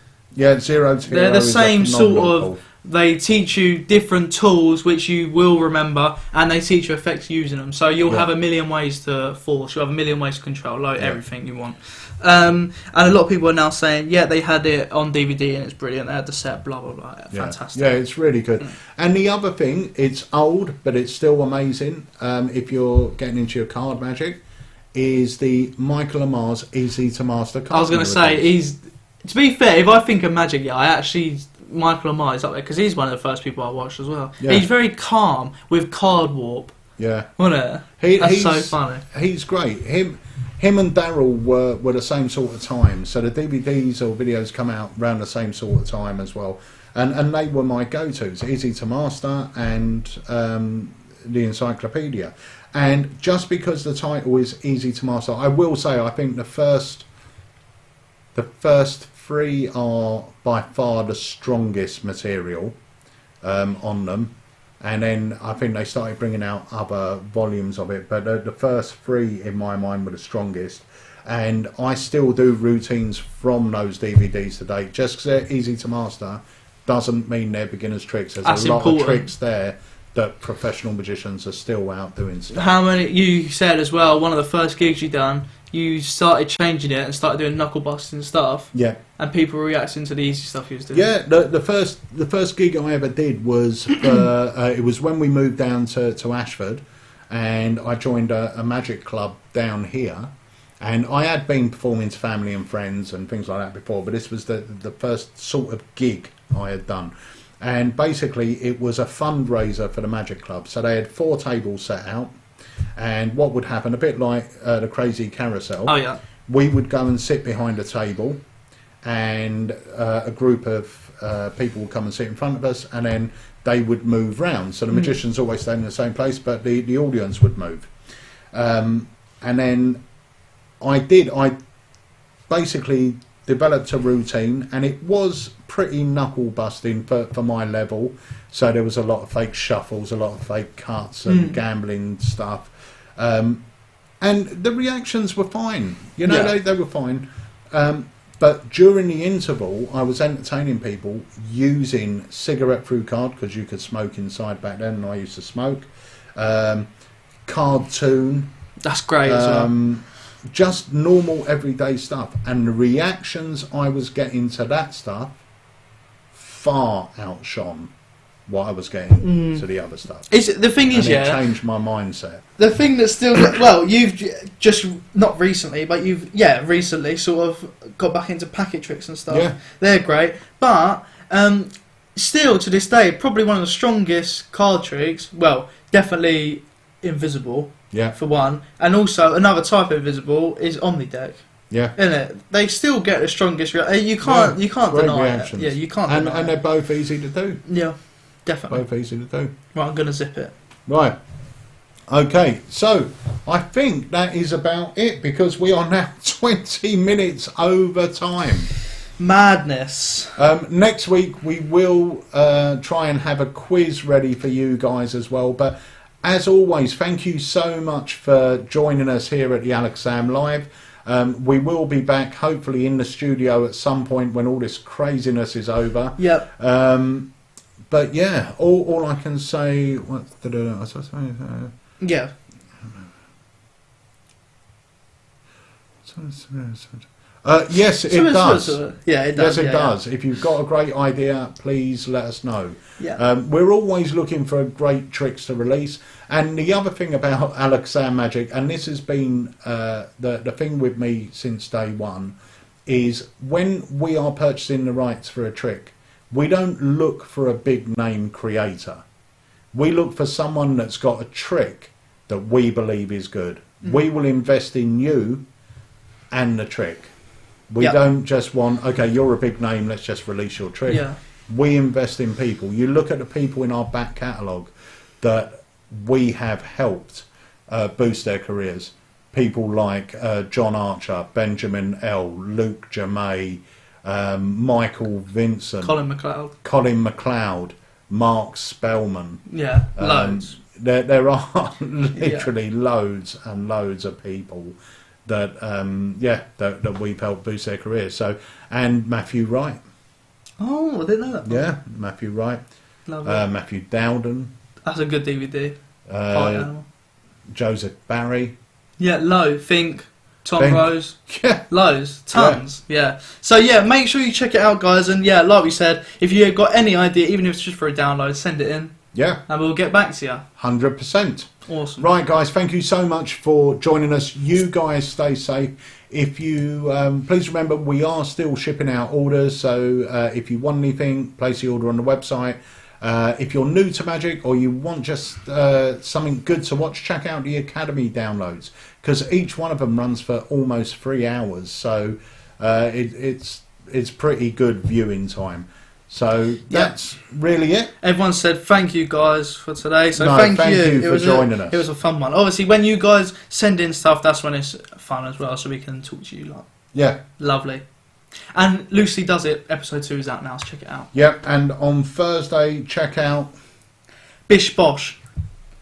Zero to Hero. They're the is a same sort phenomenal of. They teach you different tools which you will remember, and they teach you effects using them. So you'll have a million ways to force. You'll have a million ways to control everything you want. And a lot of people are now saying, they had it on DVD and it's brilliant. They had the set, blah blah blah. Fantastic. Yeah, it's really good. And the other thing, it's old, but it's still amazing. If you're getting into your card Magic, is the Michael Lamar's Easy to Master card. I was going to say, to be fair, if I think of Magic, Michael Lamar is up there because he's one of the first people I watched as well. Yeah. He's very calm with card warp. Yeah, wasn't it? That's so funny. He's great. Him and Daryl were the same sort of time. So the DVDs or videos come out around the same sort of time as well. And they were my go-tos, Easy to Master and the Encyclopedia. And just because the title is Easy to Master, I will say I think the first three are by far the strongest material on them, and then I think they started bringing out other volumes of it, but the first three in my mind were the strongest, and I still do routines from those DVDs today. Just because they're easy to master doesn't mean they're beginner's tricks. There's a lot of tricks there that professional magicians are still out doing stuff. How many, you said as well, one of the first gigs you done, you started changing it and started doing knuckle busting stuff. Yeah. And people were reacting to the easy stuff you was doing. Yeah, the first gig I ever did was it was when we moved down to Ashford, and I joined a magic club down here, and I had been performing to family and friends and things like that before, but this was the first sort of gig I had done. And basically it was a fundraiser for the magic club. So they had 4 tables set out. And what would happen, a bit like the Crazy Carousel, we would go and sit behind a table, and a group of people would come and sit in front of us, and then they would move round. So the magicians always stayed in the same place, but the audience would move. And then I basically developed a routine, and it was pretty knuckle busting for my level. So there was a lot of fake shuffles, a lot of fake cuts and gambling stuff, and the reactions were fine. You know, they were fine. But during the interval, I was entertaining people using cigarette through card, because you could smoke inside back then, and I used to smoke. Cartoon. That's great as well. Just normal everyday stuff, and the reactions I was getting to that stuff far outshone what I was getting to the other stuff. The thing is, it changed my mindset. The thing that's still you've just not recently, but you've recently sort of got back into packet tricks and stuff. Yeah. They're great, but still to this day, probably one of the strongest card tricks. Well, definitely invisible. Yeah. For one, and also another type of invisible is Omnideck. Yeah. Isn't it? They still get the strongest. You can't deny reactions. It. Yeah, you can't. And they're both easy to do. Yeah, definitely. Both easy to do. Right, I'm gonna zip it. Right. Okay, so I think that is about it, because we are now 20 minutes over time. Madness. Next week we will try and have a quiz ready for you guys as well, but as always, thank you so much for joining us here at the Alakazam Live. We will be back, hopefully, in the studio at some point when all this craziness is over. Yep. But yeah, all I can say... Yeah. Yes, it does. Yeah, it does. Yes, it does. If you've got a great idea, please let us know. Yeah. We're always looking for great tricks to release. And the other thing about Alakazam Magic, and this has been the thing with me since day one, is when we are purchasing the rights for a trick, we don't look for a big name creator. We look for someone that's got a trick that we believe is good. We will invest in you and the trick. We Yeah. don't just want, okay, you're a big name, let's just release your trick. Yeah. We invest in people. You look at the people in our back catalogue that we have helped boost their careers. People like John Archer, Benjamin L, Luke Jamay, Michael Vincent, Colin McLeod, Mark Spellman. Yeah, loads. There are literally loads and loads of people that that we've helped boost their careers. So, and Matthew Wright. Oh, I didn't know that. Yeah, Matthew Wright. Lovely. Matthew Dowden. That's a good DVD. Party Animal. Joseph Barry. Yeah, Think, Tom Think. Rose. Yeah. Loads. Tons. Yeah. So, yeah, make sure you check it out, guys. And, yeah, like we said, if you've got any idea, even if it's just for a download, send it in. Yeah. And we'll get back to you. 100%. Awesome. Right, guys, thank you so much for joining us. You guys stay safe. If you please remember, we are still shipping out orders, so if you want anything, place the order on the website. If you're new to Magic or you want just something good to watch, check out the Academy downloads, because each one of them runs for almost 3 hours, so it's pretty good viewing time. So that's really it. Everyone said thank you guys for today. So No, thank thank you. you for joining us. It was a fun one. Obviously, when you guys send in stuff, that's when it's fun as well. So we can talk to you like. Yeah. Lovely. And Lucy Does It, episode 2 is out now, so check it out. Yep, and on Thursday, check out Bish Bosh.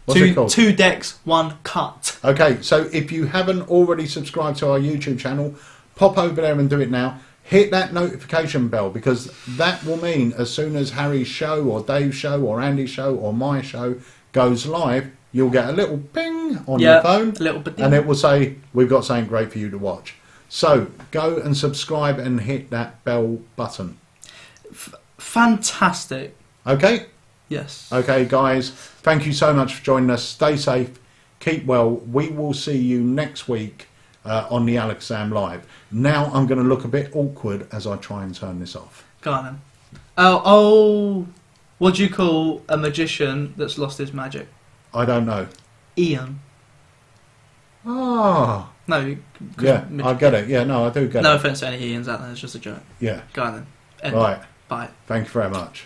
What's it called? 2 decks, 1 cut. Okay, so if you haven't already subscribed to our YouTube channel, pop over there and do it now. Hit that notification bell, because that will mean as soon as Harry's show or Dave's show or Andy's show or my show goes live, you'll get a little ping on your phone, a little bit, and it will say, we've got something great for you to watch. So go and subscribe and hit that bell button. Fantastic. Okay? Yes. Okay, guys, thank you so much for joining us. Stay safe, keep well. We will see you next week on the Alakazam Live. Now I'm going to look a bit awkward as I try and turn this off. Go on then. Oh, what do you call a magician that's lost his magic? I don't know. Ian. Ah. No. Yeah, I get it. Yeah, no, I do get it. No offence to any Ians out there, it's just a joke. Yeah. Go on then. End Right. it. Bye. Thank you very much.